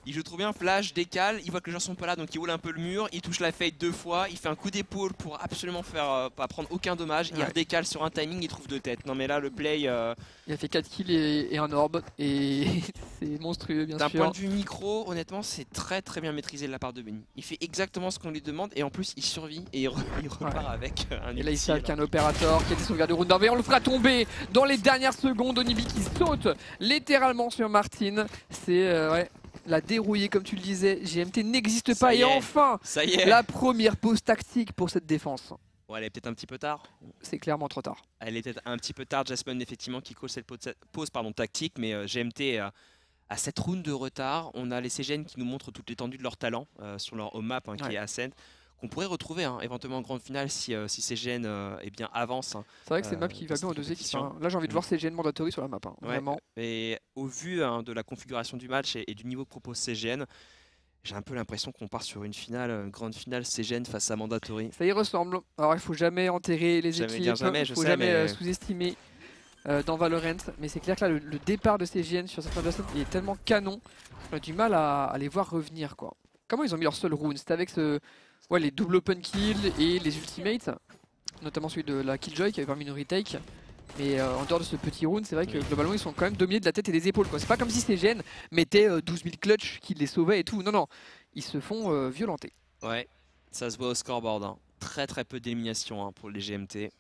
Speaker 2: Il joue trop bien, flash, décale, il voit que les gens sont pas là donc il roule un peu le mur, il touche la fade 2 fois, il fait un coup d'épaule pour absolument faire pas prendre aucun dommage, il redécale sur un timing, il trouve 2 têtes. Non mais là le play...
Speaker 1: Il a fait 4 kills et un orb et c'est monstrueux bien sûr.
Speaker 2: D'un point de vue micro, honnêtement c'est très bien maîtrisé de la part de Benny. Il fait exactement ce qu'on lui demande et en plus il survit et il repart avec un
Speaker 1: et là il sait qu'un opérateur qui a été sauvegardé de round et on le fera tomber dans les dernières secondes. Onibi qui saute littéralement sur Martin, c'est... la dérouillée comme tu le disais, GMT n'existe pas et enfin
Speaker 2: ça y est.
Speaker 1: La première pause tactique pour cette défense.
Speaker 2: Ouais, elle est peut-être un petit peu tard.
Speaker 1: C'est clairement trop tard.
Speaker 2: Elle est peut-être un petit peu tard, Jessamine effectivement qui cause cette pause tactique, mais GMT a 7 rounds de retard. On a les CGN qui nous montrent toute l'étendue de leur talent sur leur home map qui est Ascent, qu'on pourrait retrouver éventuellement en grande finale si CGN bien avance.
Speaker 1: C'est vrai que c'est une map qui va bien aux 2 équipes. Là j'ai envie de voir CGN mandatory sur la map. Vraiment.
Speaker 2: Et au vu de la configuration du match et du niveau que propose CGN, j'ai un peu l'impression qu'on part sur une grande finale CGN face à Mandatory.
Speaker 1: Ça y ressemble. Alors il faut jamais enterrer les équipes, il faut jamais sous-estimer dans Valorant. Mais c'est clair que là le départ de CGN sur certains adversaires est tellement canon qu'on a du mal à les voir revenir quoi. Comment ils ont mis leur seul round? C'était avec les double open kills et les ultimates, notamment celui de la Killjoy qui avait permis une retake. Mais en dehors de ce petit round, c'est vrai que globalement ils sont quand même dominés de la tête et des épaules. C'est pas comme si CGN mettait 12 000 clutch qui les sauvaient et tout. Non, ils se font violenter.
Speaker 2: Ouais, ça se voit au scoreboard. Très peu d'élimination pour les GMT.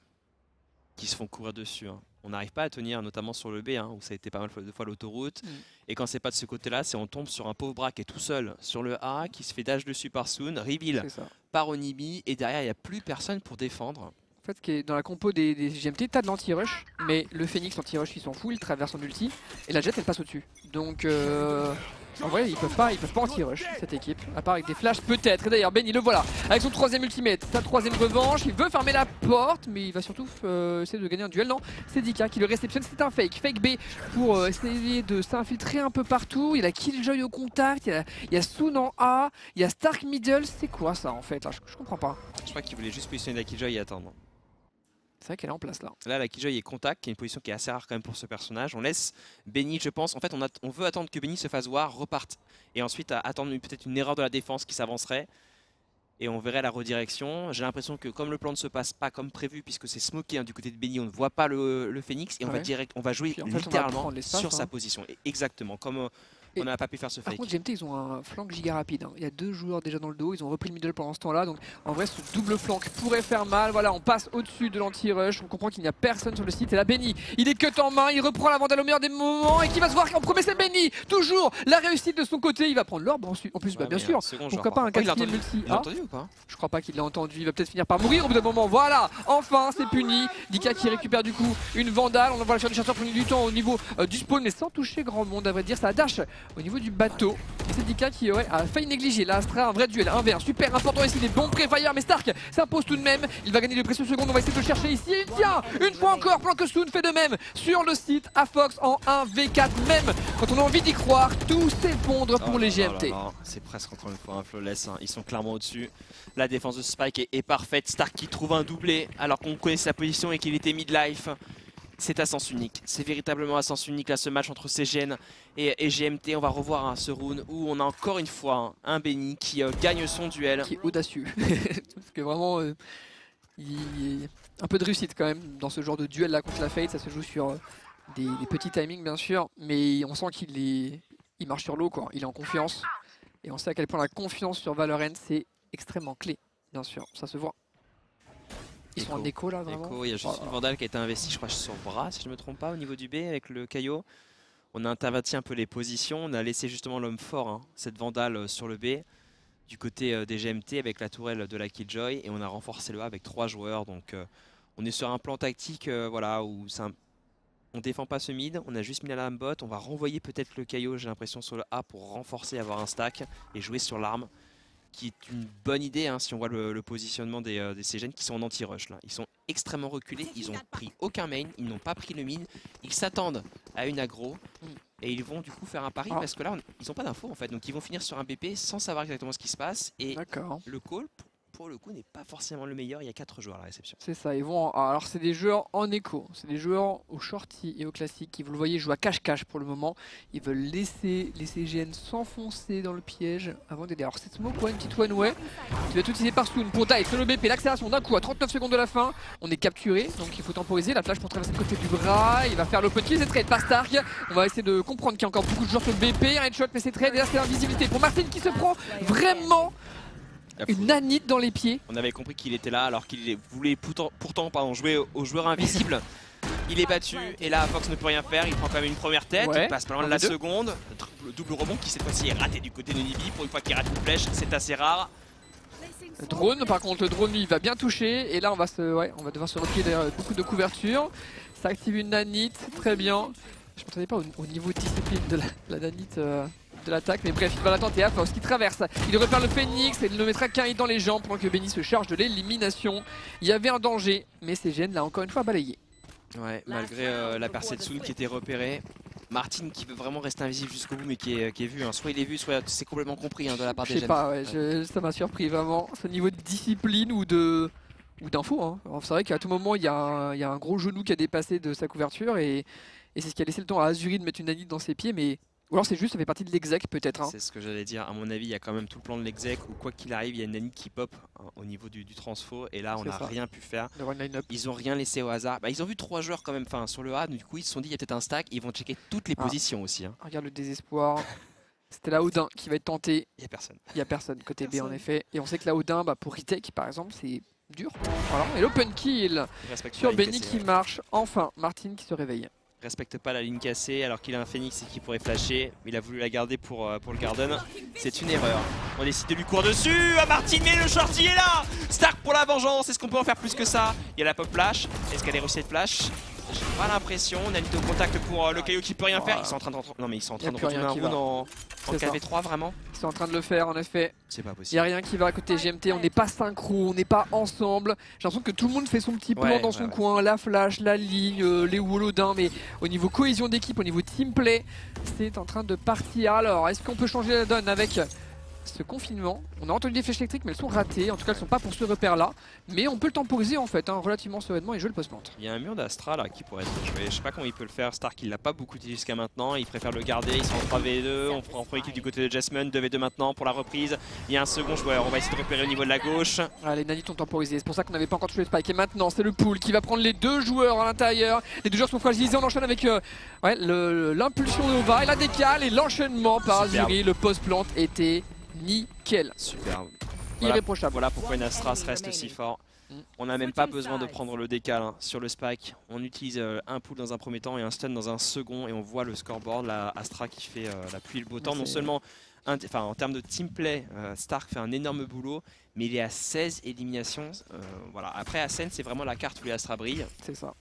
Speaker 2: qui se font courir dessus, hein. On n'arrive pas à tenir, notamment sur le B, hein, où ça a été pas mal de fois l'autoroute. Et quand c'est pas de ce côté-là, c'est on tombe sur un pauvre bras qui est tout seul sur le A, qui se fait dash dessus par Soon, reveal par Onibi, et derrière il n'y a plus personne pour défendre.
Speaker 1: En fait, ce qui est dans la compo des GMT, t'as de l'anti-rush, mais le Phoenix anti-rush il s'en fout, il traverse son ulti, et la Jet elle passe au-dessus. Donc en vrai ils peuvent pas anti-rush cette équipe, à part avec des flashs peut-être. Et d'ailleurs Benny le voilà, avec son 3ème ultimate, sa 3ème revanche, il veut fermer la porte, mais il va surtout essayer de gagner un duel. Non, c'est Dika qui le réceptionne, c'est un fake B pour essayer de s'infiltrer un peu partout. Il y a Killjoy au contact, il y a Soon en A, il y a Stark middle, c'est quoi ça en fait là, je comprends pas.
Speaker 2: Je crois qu'il voulait juste positionner la Killjoy et attendre.
Speaker 1: C'est vrai qu'elle est en place là.
Speaker 2: Là, la Killjoy est contact, qui est une position qui est assez rare quand même pour ce personnage. On laisse Benny, je pense. En fait, on veut attendre que Benny se fasse voir, reparte. Et ensuite, attendre peut-être une erreur de la défense qui s'avancerait. Et on verrait la redirection. J'ai l'impression que comme le plan ne se passe pas comme prévu, puisque c'est smoké hein, du côté de Benny, on ne voit pas le Phoenix. Et on va jouer littéralement sur sa position. Et exactement, comme on n'a pas pu faire ce fake.
Speaker 1: Par contre, GMT, ils ont un flank giga rapide. Hein. Il y a 2 joueurs déjà dans le dos. Ils ont repris le middle pendant ce temps-là. Donc, en vrai, ce double flank pourrait faire mal. Voilà, on passe au-dessus de l'anti-rush. On comprend qu'il n'y a personne sur le site. Et là, Benny, il est cut en main. Il reprend la vandale au meilleur des moments. Et qui va se voir qu'en premier, c'est Benny. Toujours la réussite de son côté. Il va prendre l'orbe ensuite. En plus, bah, bien sûr. Pourquoi pas un 4ème multi.
Speaker 2: Il l'a entendu ou pas?
Speaker 1: Je crois pas qu'il l'a entendu. Il va peut-être finir par mourir au bout d'un moment. Voilà, enfin, c'est puni. Dika qui récupère du coup une vandale. On va le faire du chasseur pour du temps au niveau du spawn, mais sans toucher grand monde. À vrai dire, ça dash au niveau du bateau. Et c'est Dika qui a failli négliger l'Astra, un vrai duel 1v1 super important ici, des bons pré-fire, mais Stark s'impose tout de même, il va gagner de précieuses secondes, on va essayer de le chercher ici, il tient une fois encore, pendant que Soon fait de même sur le site à Fox en 1v4, même quand on a envie d'y croire, tout s'effondre pour les GMT.
Speaker 2: C'est presque encore une fois un flawless, hein. Ils sont clairement au-dessus, la défense de Spike est parfaite, Stark qui trouve un doublé alors qu'on connaît sa position et qu'il était mid-life. C'est à sens unique, c'est véritablement à sens unique là ce match entre CGN et GMT. On va revoir hein, ce round où on a encore une fois hein, un Benny qui gagne son duel.
Speaker 1: Qui est audacieux, parce que vraiment il y a un peu de réussite quand même dans ce genre de duel là contre la Fade. Ça se joue sur des petits timings bien sûr, mais on sent il marche sur l'eau quoi, il est en confiance. Et on sait à quel point la confiance sur Valorant c'est extrêmement clé, bien sûr, ça se voit. Ils sont en écho là vraiment.
Speaker 2: Il y a juste une vandale qui a été investie je crois sur bras si je ne me trompe pas au niveau du B avec le Caillot. On a interverti un peu les positions, on a laissé justement l'homme fort, hein, cette vandale sur le B du côté des GMT avec la tourelle de la Killjoy et on a renforcé le A avec 3 joueurs. Donc on est sur un plan tactique voilà, où on défend pas ce mid, on a juste mis la lame bot, on va renvoyer peut-être le Caillot j'ai l'impression sur le A pour renforcer, avoir un stack et jouer sur l'arme. Qui est une bonne idée hein, si on voit le positionnement des CGN qui sont en anti-rush là. Ils sont extrêmement reculés, ils ont pris aucun main, ils n'ont pas pris le mid, ils s'attendent à une aggro et ils vont du coup faire un pari parce que là ils n'ont pas d'infos en fait. Donc ils vont finir sur un BP sans savoir exactement ce qui se passe et le call pour le coup n'est pas forcément le meilleur, il y a 4 joueurs à la réception.
Speaker 1: C'est ça, ils vont alors c'est des joueurs en écho, c'est des joueurs au shorty et au classique qui vous le voyez jouent à cache-cache pour le moment. Ils veulent laisser les CGN s'enfoncer dans le piège avant d'aider. Alors cette smoke une petite one way qui va être utilisée par Soon pour dive sur le BP, l'accélération d'un coup à 39 secondes de la fin. On est capturé donc il faut temporiser, la flash pour traverser le côté du bras, il va faire l'open kill, c'est trade par Stark. On va essayer de comprendre qu'il y a encore beaucoup de joueurs sur le BP, un headshot mais c'est trade et là c'est l'invisibilité pour Martin qui se prend vraiment une nanite dans les pieds.
Speaker 2: On avait compris qu'il était là alors qu'il voulait pourtant jouer au joueur invisible. Il est battu et là Fox ne peut rien faire, il prend quand même une première tête, il passe pas loin de la seconde. Le double rebond qui cette fois-ci est raté du côté de Nibi. Pour une fois qu'il rate une flèche, c'est assez rare.
Speaker 1: Le drone, par contre le drone lui il va bien toucher et là on va devoir se replier derrière beaucoup de couverture. Ça active une nanite, très bien. Je ne m'attendais pas au niveau de discipline de la nanite de l'attaque, mais bref, il va la tenter à Fox qui traverse. Il repère le Phoenix et il ne mettra qu'un hit dans les jambes pendant que Benny se charge de l'élimination. Il y avait un danger, mais CGN l'a encore une fois balayé.
Speaker 2: Ouais, malgré la percée de Soon qui était repérée. Martin qui veut vraiment rester invisible jusqu'au bout mais qui est vu, hein. Soit il est vu, soit c'est complètement compris hein, de la part des
Speaker 1: jeunes. Je sais pas, ça m'a surpris vraiment, ce niveau de discipline ou d'info. Hein. C'est vrai qu'à tout moment il y a un gros genou qui a dépassé de sa couverture et c'est ce qui a laissé le temps à Azuri de mettre une nanite dans ses pieds, mais ou alors c'est juste, ça fait partie de l'exec peut-être. Hein.
Speaker 2: C'est ce que j'allais dire, à mon avis il y a quand même tout le plan de l'exec où quoi qu'il arrive il y a une nanite qui pop hein, au niveau du transfo et là on n'a rien pu faire. Ils ont rien laissé au hasard. Bah, ils ont vu 3 joueurs quand même sur le A, du coup ils se sont dit il y a peut-être un stack, ils vont checker toutes les positions aussi. Hein.
Speaker 1: Regarde le désespoir. C'était la Odin qui va être tenté.
Speaker 2: Il n'y a personne.
Speaker 1: Il n'y a personne côté B en effet. Et on sait que la Odin, pour retake par exemple, c'est dur. Voilà. Et l'open kill
Speaker 2: Il respecte
Speaker 1: sur
Speaker 2: pas la ligne
Speaker 1: Benny
Speaker 2: cassée,
Speaker 1: qui marche. Enfin, Martin qui se réveille.
Speaker 2: Il respecte pas la ligne cassée alors qu'il a un Phoenix et qu'il pourrait flasher. Mais il a voulu la garder pour le Garden. C'est une erreur. On décide de lui courir dessus. Ah, Martin, mais le shorty est là. Stark pour la vengeance. Est-ce qu'on peut en faire plus que ça? Il y a la pop flash. Est-ce qu'elle est réussie de flash? J'ai pas l'impression. On a mis au contact pour le Caillou qui peut rien faire. Ils sont en train de non mais ils sont en train de retourner un round en KV3 vraiment.
Speaker 1: Ils sont en train de le faire en effet.
Speaker 2: C'est pas
Speaker 1: Il
Speaker 2: possible.
Speaker 1: n'y a rien qui va à côté GMT, on n'est pas synchro, on n'est pas ensemble. J'ai l'impression que tout le monde fait son petit plan dans son coin, la flash, la ligne, les Wolodins, mais au niveau cohésion d'équipe, au niveau team play, c'est en train de partir. Alors, est-ce qu'on peut changer la donne avec ce confinement? On a entendu des flèches électriques mais elles sont ratées, en tout cas elles sont pas pour ce repère là, mais on peut le temporiser en fait, relativement sereinement et jouer le post-plante.
Speaker 2: Il y a un mur d'Astra là qui pourrait être joué, je sais pas comment il peut le faire, Stark il l'a pas beaucoup utilisé jusqu'à maintenant, il préfère le garder, ils sont en 3v2, on prend équipe du côté de Jasmine, 2v2 maintenant pour la reprise, il y a un second joueur, on va essayer de repérer au niveau de la gauche.
Speaker 1: Les Nanites ont temporisé, c'est pour ça qu'on n'avait pas encore touché le spike et maintenant c'est le pool qui va prendre les deux joueurs à l'intérieur, les deux joueurs sont fragilisés, on enchaîne avec l'impulsion de Nova et la décale et l'enchaînement par Azuri, le post-plante était nickel.
Speaker 2: Superbe.
Speaker 1: Irréprochable.
Speaker 2: Voilà pourquoi une Astra reste si fort. On n'a même pas besoin de prendre le décal sur le spike. On utilise un pull dans un premier temps et un stun dans un second et on voit le scoreboard, la Astra qui fait la pluie et le beau temps. Non seulement en termes de team play, Stark fait un énorme boulot, mais il est à 16 éliminations. Voilà. Après Ascent, c'est vraiment la carte où les Astra brillent.
Speaker 1: C'est ça.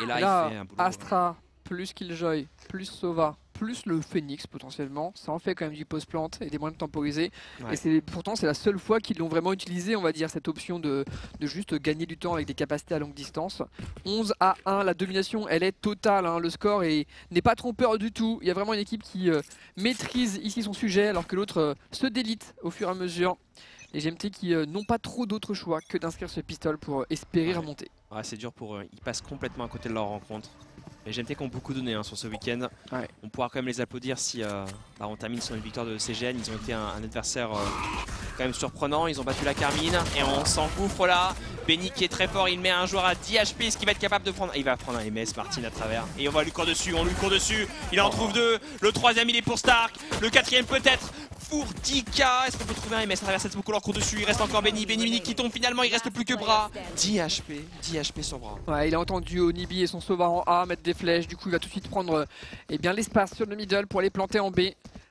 Speaker 2: Et là, il fait un boulot.
Speaker 1: Astra, plus Killjoy, plus Sova, plus le Phoenix potentiellement, ça en fait quand même du post-plante et des moyens de temporiser. Ouais. Et pourtant c'est la seule fois qu'ils l'ont vraiment utilisé, on va dire, cette option de juste gagner du temps avec des capacités à longue distance. 11-1, la domination elle est totale, hein. Le score n'est pas trompeur du tout. Il y a vraiment une équipe qui maîtrise ici son sujet alors que l'autre se délite au fur et à mesure. Les GMT qui n'ont pas trop d'autre choix que d'inscrire ce pistol pour espérer remonter.
Speaker 2: Ouais, c'est dur pour eux, ils passent complètement à côté de leur rencontre. Les GMT qui ont beaucoup donné sur ce week-end. Ouais. On pourra quand même les applaudir si on termine sur une victoire de CGN. Ils ont été un adversaire quand même surprenant. Ils ont battu la Carmine et on s'engouffre là. Benny qui est très fort, il met un joueur à 10 HP. Est-ce qu'il va être capable de prendre? Il va prendre un MS, Martin à travers. Et on va lui courir dessus, on lui court dessus. Il en trouve deux. Le troisième il est pour Stark. Le quatrième peut-être pour 10K. Est-ce qu'on peut trouver un MS à travers cette smoke? On leur court dessus. Il reste encore Benny. Benny qui tombe finalement. Il reste plus que Bras. 10 HP sur Bras.
Speaker 1: Ouais, il a entendu Onibi et son sauveur en A mettre des flèches. Du coup, il va tout de suite prendre l'espace sur le middle pour aller planter en B.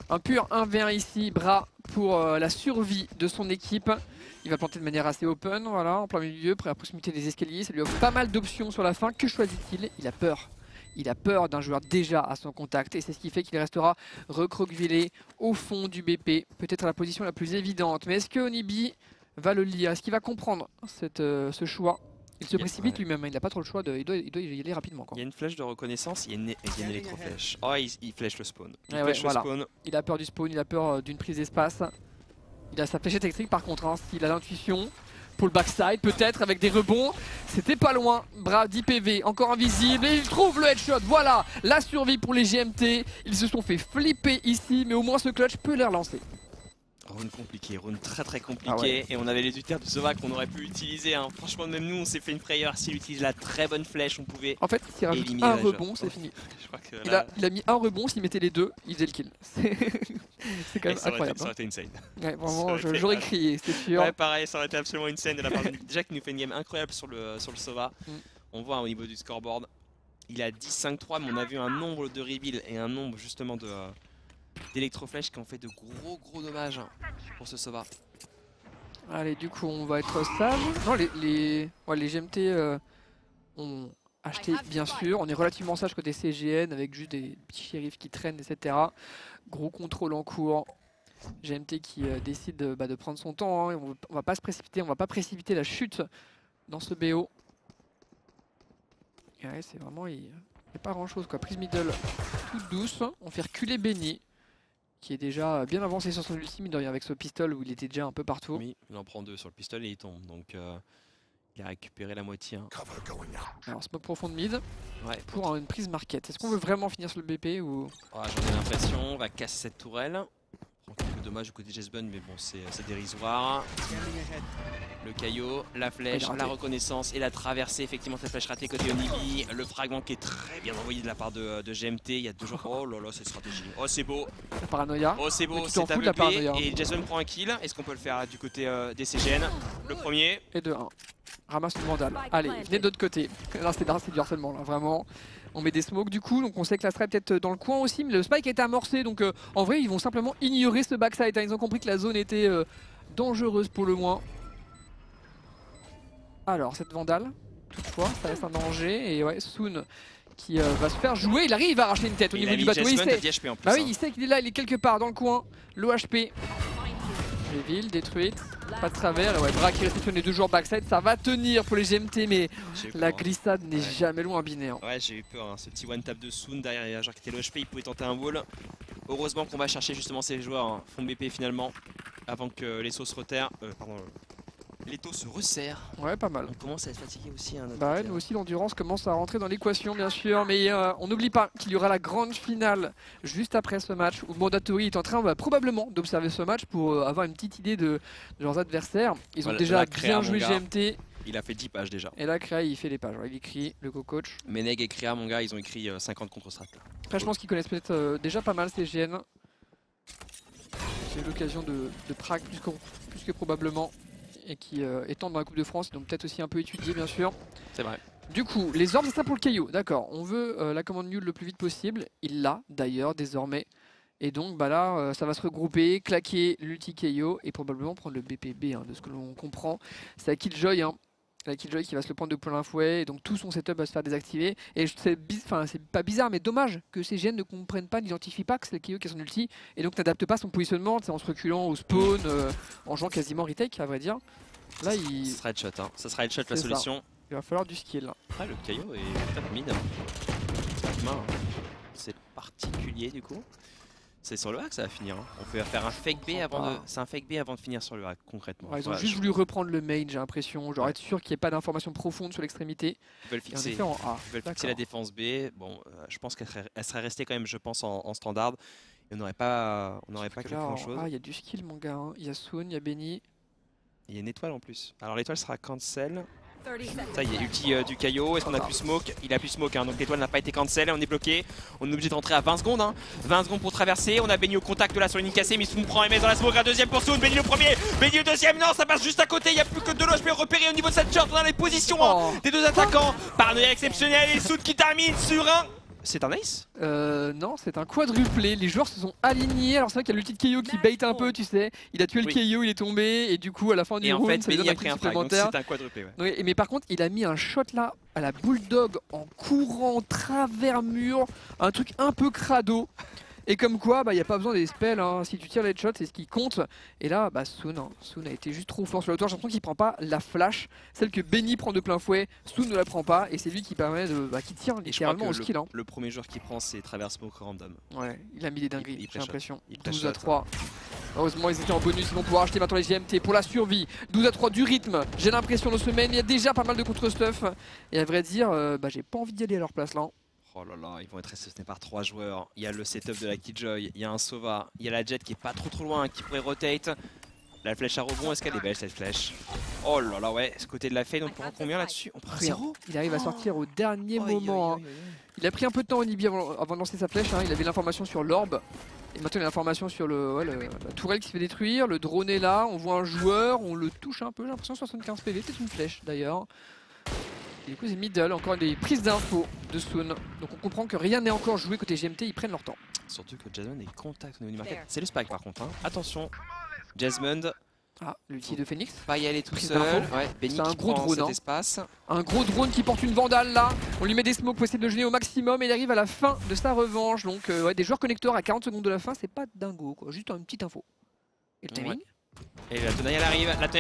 Speaker 1: Un pur 1v1 ici. Bras pour la survie de son équipe. Il va planter de manière assez open, voilà, en plein milieu, près à proximité des escaliers. Ça lui offre pas mal d'options sur la fin. Que choisit-il? Il a peur. Il a peur d'un joueur déjà à son contact et c'est ce qui fait qu'il restera recroquevillé au fond du BP. Peut-être la position la plus évidente. Mais est-ce que Onibi va le lire? Est-ce qu'il va comprendre ce choix? Il se précipite lui-même, il n'a pas trop le choix, il doit y aller rapidement. Quoi.
Speaker 2: Il y a une flèche de reconnaissance, il y a une électro-flèche. Oh, il flèche le spawn.
Speaker 1: Spawn. Il a peur du spawn, il a peur d'une prise d'espace. Il a sa flèche électrique par contre, hein, s'il a l'intuition. Pour le backside, peut-être avec des rebonds. C'était pas loin. Bras 10 PV, encore invisible. Et il trouve le headshot. Voilà, la survie pour les GMT. Ils se sont fait flipper ici, mais au moins ce clutch peut les relancer.
Speaker 2: Rune compliqué, rune très compliqué. Et on avait les utères de Sova qu'on aurait pu utiliser. Hein. Franchement, même nous, on s'est fait une frayeur. S'il utilise la très bonne flèche, on pouvait.
Speaker 1: En fait, s'il rajoute un rebond, c'est fini. Je crois que il a mis un rebond, s'il mettait les deux, il faisait le kill. C'est quand même incroyable.
Speaker 2: Ça aurait été insane.
Speaker 1: Ouais, vraiment, j'aurais crié, c'est sûr.
Speaker 2: Ouais, pareil, ça aurait été absolument insane de la part de Jack qui nous fait une game incroyable sur le Sova. On voit au niveau du scoreboard, il a 10-5-3, mais on a vu un nombre de reveals et un nombre justement d'électroflèches qui ont fait de gros dommages pour ce Sova.
Speaker 1: Allez, du coup, on va être sage. Non, les GMT ont acheté, bien sûr. On est relativement sage côté CGN avec juste des petits shérifs qui traînent, etc. Gros contrôle en cours. GMT qui décide de prendre son temps. Hein. On va pas se précipiter, on va pas précipiter la chute dans ce BO. Et ouais, c'est vraiment, il n'y a pas grand chose quoi. Prise middle toute douce. On fait reculer Benny, qui est déjà bien avancé sur son ultime avec ce pistol où il était déjà un peu partout.
Speaker 2: Oui, il en prend deux sur le pistolet et il tombe. Donc il a récupéré la moitié. Hein.
Speaker 1: Alors smoke profond de mid pour une prise market. Est-ce qu'on veut vraiment finir sur le BP ou...
Speaker 2: J'en ai l'impression, on va casser cette tourelle. On prend quelques dommages du côté de Jesbun, mais bon, c'est dérisoire. Le caillot, la flèche, la reconnaissance et la traversée. Effectivement, cette flèche ratée côté Onibi. Le fragment qui est très bien envoyé de la part de GMT. Il y a deux joueurs. Oh là là, cette stratégie. Oh, c'est beau.
Speaker 1: La paranoïa.
Speaker 2: Oh, c'est beau. C'est AVP. Et Jason prend un kill. Est-ce qu'on peut le faire du côté des CGN? Le premier.
Speaker 1: Et 2-1. Ramasse le Vandal. Allez, venez de l'autre côté. Là, c'est du harcèlement, là, vraiment. On met des smokes du coup, donc on sait que l'Astra est peut-être dans le coin aussi, mais le spike a été amorcé, donc en vrai, ils vont simplement ignorer ce backside. Hein. Ils ont compris que la zone était dangereuse pour le moins. Alors, cette Vandal, toutefois, ça reste un danger, et ouais, Soon qui va se faire jouer, il arrive à arracher une tête au niveau du bateau. Il sait. Bah oui, il sait qu'il est là, il est quelque part dans le coin. L'OHP. Les villes détruites, pas de travers. Ouais, Bra qui réceptionne les 2 joueurs backside, ça va tenir pour les GMT, mais la glissade n'est jamais loin binaire.
Speaker 2: Ouais, j'ai eu peur, hein. Ce petit one tap de Soon derrière, genre qui était l'OHP, il pouvait tenter un wall. Heureusement qu'on va chercher justement ces joueurs, hein. Fond BP finalement, avant que les sauts se reterrent. Les taux se resserrent.
Speaker 1: Ouais, pas mal.
Speaker 2: On commence à être fatigué aussi. Hein,
Speaker 1: bah ouais, nous aussi l'endurance commence à rentrer dans l'équation bien sûr, mais on n'oublie pas qu'il y aura la grande finale juste après ce match où Mandatory est en train probablement d'observer ce match pour avoir une petite idée de leurs adversaires. Ils ont déjà bien joué GMT.
Speaker 2: Il a fait 10 pages déjà.
Speaker 1: Et là, Créa, il fait les pages. Il écrit le co-coach.
Speaker 2: Meneg et Créa, mon gars, ils ont écrit 50 contre-strat.
Speaker 1: Après, je pense qu'ils connaissent peut-être déjà pas mal ces GN. J'ai eu l'occasion de Prague plus que probablement. Et qui étendent dans la Coupe de France, donc peut-être aussi un peu étudié bien sûr.
Speaker 2: C'est vrai.
Speaker 1: Du coup, les orbes c'est ça pour le KO, d'accord. On veut la commande nulle le plus vite possible. Il l'a d'ailleurs désormais. Et donc bah là, ça va se regrouper, claquer l'ulti KO et probablement prendre le BPB, hein, de ce que l'on comprend. C'est la Killjoy, hein. La Killjoy qui va se le prendre de plein fouet, et donc tout son setup va se faire désactiver. Et c'est pas bizarre, mais dommage que ces GN ne comprennent pas, n'identifient pas que c'est le KO qui a son ulti, et donc n'adaptent pas son positionnement en se reculant au spawn, en jouant quasiment retake à vrai dire. Là, il...
Speaker 2: Ça sera headshot, hein. Ça sera headshot la solution.
Speaker 1: Il va falloir du skill.
Speaker 2: Ah, le KO est top mid. C'est particulier du coup. C'est sur le hack que ça va finir. Hein. On peut faire un fake B avant de. C'est un fake B avant de finir sur le hack concrètement.
Speaker 1: Ouais, ils ont juste voulu reprendre le main, j'ai l'impression. Genre être sûr qu'il n'y ait pas d'informations profondes sur l'extrémité.
Speaker 2: Ils veulent fixer, ils veulent fixer la défense B. Bon, je pense qu'elle serait restée quand même, je pense, en standard. Et on n'aurait pas quelque chose.
Speaker 1: Ah, il y a du skill, mon gars. Hein. Il y a Soon, il y a Benny.
Speaker 2: Il y a une étoile en plus. Alors l'étoile sera cancel. Ça y est, ulti du KO, est-ce qu'on a pu smoke? Il a pu smoke, hein, donc l'étoile n'a pas été cancel, on est bloqué. On est obligé de rentrer à 20 secondes, hein. 20 secondes pour traverser. On a Benny au contact là sur une ligne cassée, mais Soon prend MS dans la smoke, un deuxième pour Soon, Benny le premier, Benny le deuxième, non, ça passe juste à côté, il n'y a plus que 2 loges repérées au niveau de cette short. On a les positions des 2 attaquants. Paranoïa exceptionnel et Soon qui termine sur un... C'est un ace?
Speaker 1: Non, c'est un quadruplé. Les joueurs se sont alignés. Alors c'est vrai qu'il y a l'ulti de KO qui bait un peu, tu sais. Il a tué le KO, il est tombé. Et du coup, à la fin du round,
Speaker 2: ça
Speaker 1: lui donne un kill supplémentaire.
Speaker 2: C'est un quadruplé, ouais.
Speaker 1: Ouais, mais par contre, il a mis un shot là à la bulldog en courant travers mur. Un truc un peu crado. Et comme quoi, il n'y a pas besoin des spells, hein. Si tu tires les headshots, c'est ce qui compte. Et là, Soon a été juste trop fort sur le toit. J'ai l'impression qu'il prend pas la flash, celle que Benny prend de plein fouet. Soon ne la prend pas, et c'est lui qui permet de, qui tire littéralement au skill. Hein.
Speaker 2: Le premier joueur qui prend, c'est Traverse Smoke random.
Speaker 1: Ouais, il a mis des dingueries, j'ai l'impression. 12
Speaker 2: à
Speaker 1: 3. Heureusement, ils étaient en bonus, ils vont pouvoir acheter maintenant les GMT pour la survie. 12 à 3 du rythme. J'ai l'impression de semaine, il y a déjà pas mal de contre-stuff. Et à vrai dire, j'ai pas envie d'y aller à leur place là.
Speaker 2: Oh là là, ils vont être assistés par 3 joueurs. Il y a le setup de la Killjoy, il y a un Sova, il y a la Jet qui est pas trop loin, qui pourrait rotate. La flèche à rebond, est-ce qu'elle est belle cette flèche? Oh là là, ouais, ce côté de la fade, on prend combien là-dessus? On prend 0.
Speaker 1: Il arrive à sortir au dernier moment. Hein. Il a pris un peu de temps au Nibi avant de lancer sa flèche, hein. Il avait l'information sur l'orbe. Et maintenant il a l'information sur la tourelle qui se fait détruire, le drone est là, on voit un joueur, on le touche un peu, j'ai l'impression 75 PV, peut-être une flèche d'ailleurs. Et du coup c'est middle, encore des prises d'infos de Soon. Donc on comprend que rien n'est encore joué côté GMT, ils prennent leur temps.
Speaker 2: Surtout que Jasmine est contact au niveau du market. C'est le spike par contre, hein. Attention, Jasmine.
Speaker 1: Ah, l'ulti de Phoenix.
Speaker 2: Pas y aller tout seul. Ouais, Benny
Speaker 1: un gros drone,
Speaker 2: cet espace.
Speaker 1: Un gros drone qui porte une vandale là. On lui met des smokes pour essayer de le gêner au maximum et il arrive à la fin de sa revanche. Donc des joueurs connecteurs à 40 secondes de la fin, c'est pas dingo quoi. Juste une petite info. Et le timing.
Speaker 2: Et la tenaille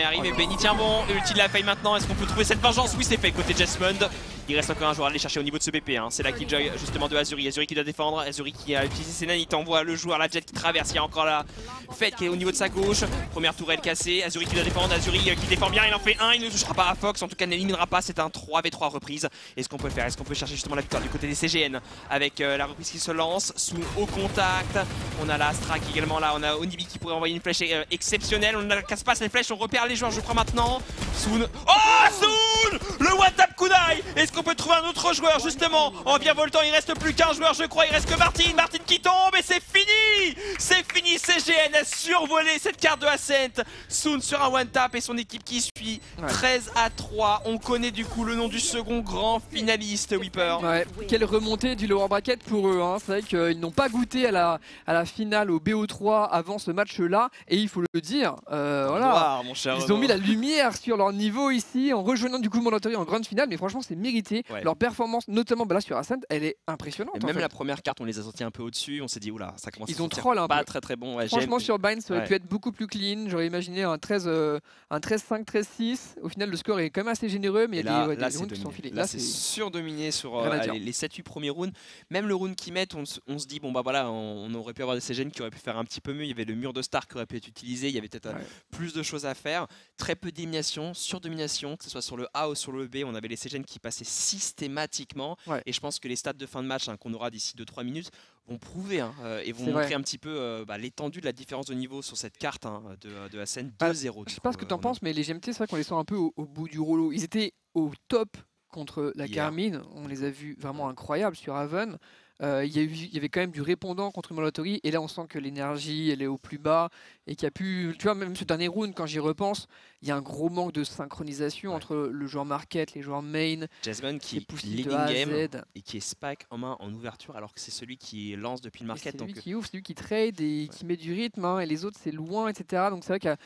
Speaker 2: arrive, et Benny tient bon, ulti de la faille maintenant, est-ce qu'on peut trouver cette vengeance? Oui c'est fait côté Jasmine. Il reste encore un joueur à aller chercher au niveau de ce BP, hein. C'est la Killjoy justement de Azuri, Azuri qui doit défendre, Azuri qui a utilisé ses nanites, envoie le joueur, la Jet qui traverse, il y a encore la Fed qui est au niveau de sa gauche, première tourelle cassée, Azuri qui doit défendre, Azuri qui défend bien, il en fait un, il ne touchera pas à Fox, en tout cas n'éliminera pas, c'est un 3v3 reprise. Est-ce qu'on peut le faire? Est-ce qu'on peut chercher justement la victoire du côté des CGN avec la reprise qui se lance, Soon au contact, on a la Astra qui est également là, on a Onibi qui pourrait envoyer une flèche exceptionnelle, on ne casse pas cette flèche, on repère les joueurs je crois maintenant, Soon, oh Soon Soon, le one-tap kunai. Est-ce qu'on peut trouver un autre joueur justement en virevoltant? Il reste plus qu'un joueur, je crois. Il reste que Martin. Martin qui tombe et c'est fini. C'est fini. CGN a survolé cette carte de Ascent. Soon sur un one-tap et son équipe qui suit. 13-3. On connaît du coup le nom du second grand finaliste, Weeper.
Speaker 1: Ouais, quelle remontée du lower bracket pour eux. Hein. C'est vrai qu'ils n'ont pas goûté à la finale au BO3 avant ce match-là. Et il faut le dire, voilà.
Speaker 2: Mon cher
Speaker 1: Ils ont mis la lumière sur leur niveau ici en rejoignant du coup Mandatory en grande finale. Mais franchement, c'est mérité. Leur performance, notamment là sur Ascent, elle est impressionnante.
Speaker 2: Et même la première carte, on les a sortis un peu au-dessus. On s'est dit, oula, ça commence
Speaker 1: ils
Speaker 2: à
Speaker 1: ont troll un
Speaker 2: pas
Speaker 1: peu.
Speaker 2: très bon.
Speaker 1: Franchement, sur Bind, ça aurait pu être beaucoup plus clean. J'aurais imaginé un 13-5, 13-6. Au final, le score est quand même assez généreux, mais il y a des rounds qui sont filés.
Speaker 2: Là, c'est surdominé sur les 7-8 premiers rounds. Même le round qui mettent, on se dit, bon bah voilà, on aurait pu avoir des CGN qui auraient pu faire un petit peu mieux. Il y avait le mur de Star qui aurait pu être utilisé. Il y avait peut-être plus de choses à faire. Très peu d'élimination, surdomination, que ce soit sur le A ou sur le B. On avait les CGN qui passaient systématiquement. Et je pense que les stats de fin de match qu'on aura d'ici 2-3 minutes vont prouver et vont montrer un petit peu l'étendue de la différence de niveau sur cette carte de Ascent 2-0.
Speaker 1: Je sais pas ce que tu en penses, mais les GMT, c'est vrai qu'on les sent un peu au bout du rouleau. Ils étaient au top contre la Carmine, on les a vus vraiment incroyables sur Haven. Il y avait quand même du répondant contre Mandatory, et là on sent que l'énergie elle est au plus bas et qu'il y a pu, tu vois, même ce dernier round quand j'y repense, il y a un gros manque de synchronisation entre le joueur market, les joueurs main.
Speaker 2: Jasmine qui est leading game et qui est spike en main en ouverture alors que c'est celui qui lance depuis le market.
Speaker 1: C'est lui qui ouvre, c'est lui qui trade et qui met du rythme, et les autres c'est loin, etc. Donc c'est vrai que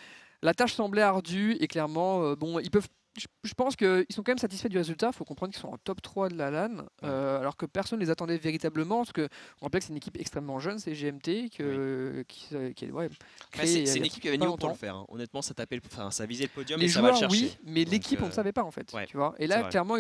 Speaker 1: la tâche semblait ardue et clairement, bon, ils peuvent. Je pense qu'ils sont quand même satisfaits du résultat. Il faut comprendre qu'ils sont en top 3 de la LAN, alors que personne ne les attendait véritablement. Parce que on rappelle que c'est une équipe extrêmement jeune, c'est GMT.
Speaker 2: C'est une équipe qui avait niveau pour le faire. Hein. Honnêtement, ça visait le podium
Speaker 1: les
Speaker 2: et
Speaker 1: joueurs,
Speaker 2: ça va le chercher.
Speaker 1: Oui, mais l'équipe, on ne savait pas en fait. Tu vois. Et là, clairement,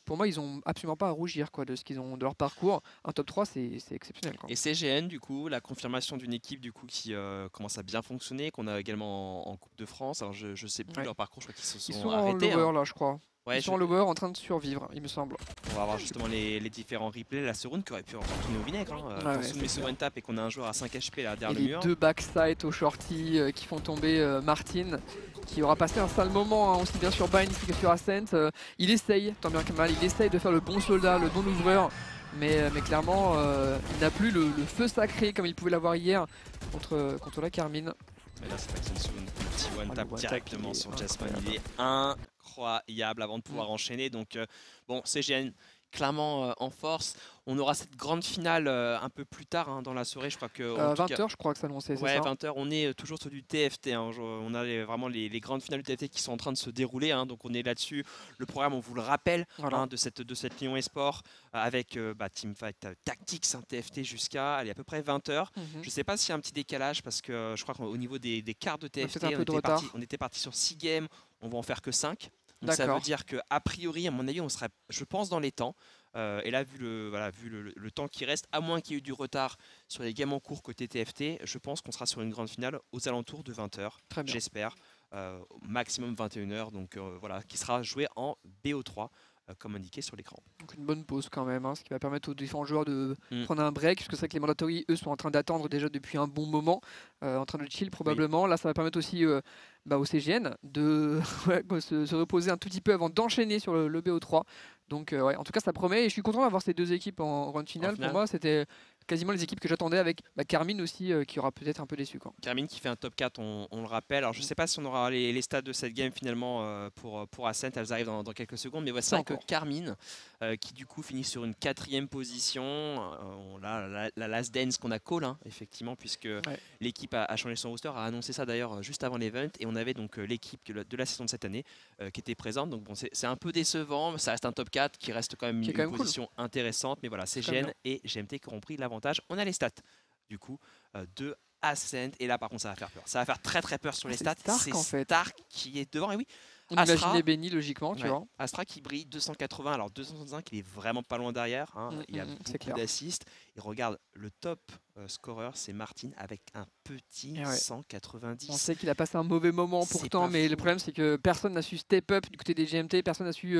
Speaker 1: pour moi, ils ont absolument pas à rougir de ce qu'ils ont de leur parcours. Un top 3, c'est exceptionnel. Quoi.
Speaker 2: Et CGN, du coup, la confirmation d'une équipe qui commence à bien fonctionner, qu'on a également en Coupe de France. Alors, je sais plus leur parcours, je crois qu'ils se sont arrêtés.
Speaker 1: Là, je crois. Ils sont en lower en train de survivre, il me semble.
Speaker 2: On va voir justement les différents replays. La Seroun qui aurait pu retourner au vinaigre. Quand on met sur one tap et qu'on a un joueur à 5 HP là derrière le mur.
Speaker 1: Les deux backside au shorty qui font tomber Martin, qui aura passé un sale moment, aussi bien sur Bind que sur Ascent. Il essaye, tant bien que mal, il essaye de faire le bon soldat, le bon ouvreur. Mais clairement, il n'a plus le feu sacré comme il pouvait l'avoir hier contre la Carmine.
Speaker 2: Mais là, c'est pas Soon. Petit one tap directement sur Jasmine. Il est incroyable avant de pouvoir enchaîner. Donc, bon, CGN clairement en force. On aura cette grande finale un peu plus tard dans la soirée. Je crois que
Speaker 1: 20h, je crois que ça annonçait.
Speaker 2: Ouais, 20h. On est toujours sur du TFT. On a vraiment les grandes finales du TFT qui sont en train de se dérouler. Donc on est là-dessus. Le programme, on vous le rappelle, de cette Lyon Esport avec Teamfight Tactics, TFT jusqu'à à peu près 20h. Je ne sais pas s'il y a un petit décalage parce que je crois qu'au niveau des cartes de TFT, on était parti sur 6 games. On va en faire que 5. Donc ça veut dire qu'a priori, à mon avis, on serait, je pense, dans les temps. Et là, vu le temps qui reste, à moins qu'il y ait eu du retard sur les games en cours côté TFT, je pense qu'on sera sur une grande finale aux alentours de 20h, j'espère. Maximum 21h, donc voilà, qui sera joué en BO3. Comme indiqué sur l'écran.
Speaker 1: Donc une bonne pause quand même, ce qui va permettre aux différents joueurs de prendre un break, puisque c'est vrai que les Mandatory, eux, sont en train d'attendre déjà depuis un bon moment, en train de chill probablement. Là, ça va permettre aussi au CGN de se reposer un tout petit peu avant d'enchaîner sur le BO3. Donc en tout cas, ça promet, et je suis content d'avoir ces deux équipes en round finale. Pour moi, c'était quasiment les équipes que j'attendais, avec Carmine aussi qui aura peut-être un peu déçu.
Speaker 2: Carmine qui fait un top 4, on le rappelle. Alors je sais pas si on aura les stats de cette game finalement pour Ascent, elles arrivent dans quelques secondes, mais voici que Carmine qui du coup finit sur une 4e position. La last dance qu'on a call, effectivement, puisque l'équipe a changé son roster, a annoncé ça d'ailleurs juste avant l'event, et on avait donc l'équipe de la saison de cette année qui était présente. Donc bon, c'est un peu décevant, mais ça reste un top 4 qui reste quand même une position intéressante, mais voilà, CGN et GMT qui auront pris l'avantage. On a les stats du coup de Ascent, et là par contre ça va faire peur. Ça va faire très peur sur les stats. C'est Stark qui est devant, et oui.
Speaker 1: On imaginait Benny logiquement, tu vois.
Speaker 2: Astra qui brille 280, alors 265, il est vraiment pas loin derrière. Il y a beaucoup d'assists. Et regarde, le top scoreur, c'est Martin avec un petit 190.
Speaker 1: On sait qu'il a passé un mauvais moment pourtant, mais le problème c'est que personne n'a su step up du côté des GMT, personne n'a su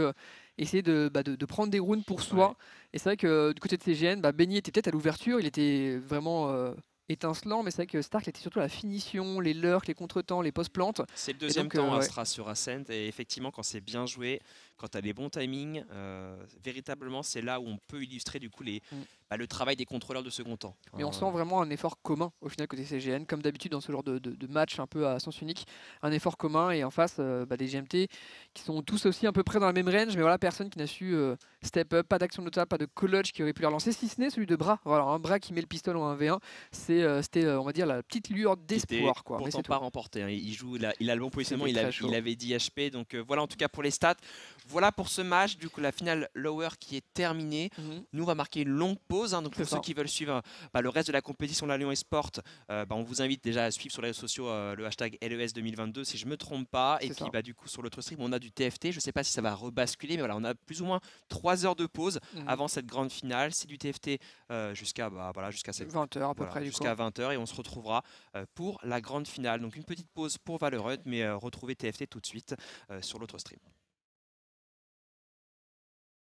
Speaker 1: essayer de prendre des rounds pour soi. Et c'est vrai que du côté de CGN, Benny était peut-être à l'ouverture, il était vraiment étincelant, mais c'est vrai que Stark était surtout à la finition, les lurks, les contretemps, les post-plantes.
Speaker 2: C'est le deuxième temps Astra sur Ascent, et effectivement quand c'est bien joué, quand tu as les bons timings, véritablement, c'est là où on peut illustrer du coup
Speaker 1: Mm.
Speaker 2: le travail des contrôleurs de second temps.
Speaker 1: Mais on sent vraiment un effort commun au final côté CGN, comme d'habitude dans ce genre de match un peu à sens unique, un effort commun et en face des GMT qui sont tous aussi à peu près dans la même range, mais voilà, personne qui n'a su step up, pas d'action notable, pas de clutch qui aurait pu les relancer, si ce n'est celui de Bras. Voilà, un Bras qui met le pistolet en 1v1, c'était on va dire la petite lueur d'espoir. Quoi. Mais
Speaker 2: Pourtant
Speaker 1: c'est
Speaker 2: pas
Speaker 1: tout.
Speaker 2: remporté, hein. Il a le bon positionnement,
Speaker 1: C'était très
Speaker 2: il
Speaker 1: chaud.
Speaker 2: avait 10 HP, donc voilà en tout cas pour les stats. Voilà pour ce match, du coup la finale lower qui est terminée.
Speaker 1: Mhm.
Speaker 2: Nous on va marquer une longue pause, hein, donc
Speaker 1: C'est
Speaker 2: pour ceux
Speaker 1: ça.
Speaker 2: qui veulent suivre le reste de la compétition de la Lyon Esport, on vous invite déjà à suivre sur les réseaux sociaux le hashtag LES 2022 si je me trompe pas. Et
Speaker 1: C'est
Speaker 2: puis
Speaker 1: ça.
Speaker 2: du coup sur l'autre stream on a du TFT, je sais pas si ça va rebasculer, mais voilà on a plus ou moins 3 heures de pause
Speaker 1: Mhm.
Speaker 2: avant cette grande finale. C'est du TFT jusqu'à jusqu'à cette
Speaker 1: 20h à peu près du coup.
Speaker 2: jusqu'à 20h et on se retrouvera pour la grande finale. Donc une petite pause pour Valorant, mais retrouvez TFT tout de suite sur l'autre stream.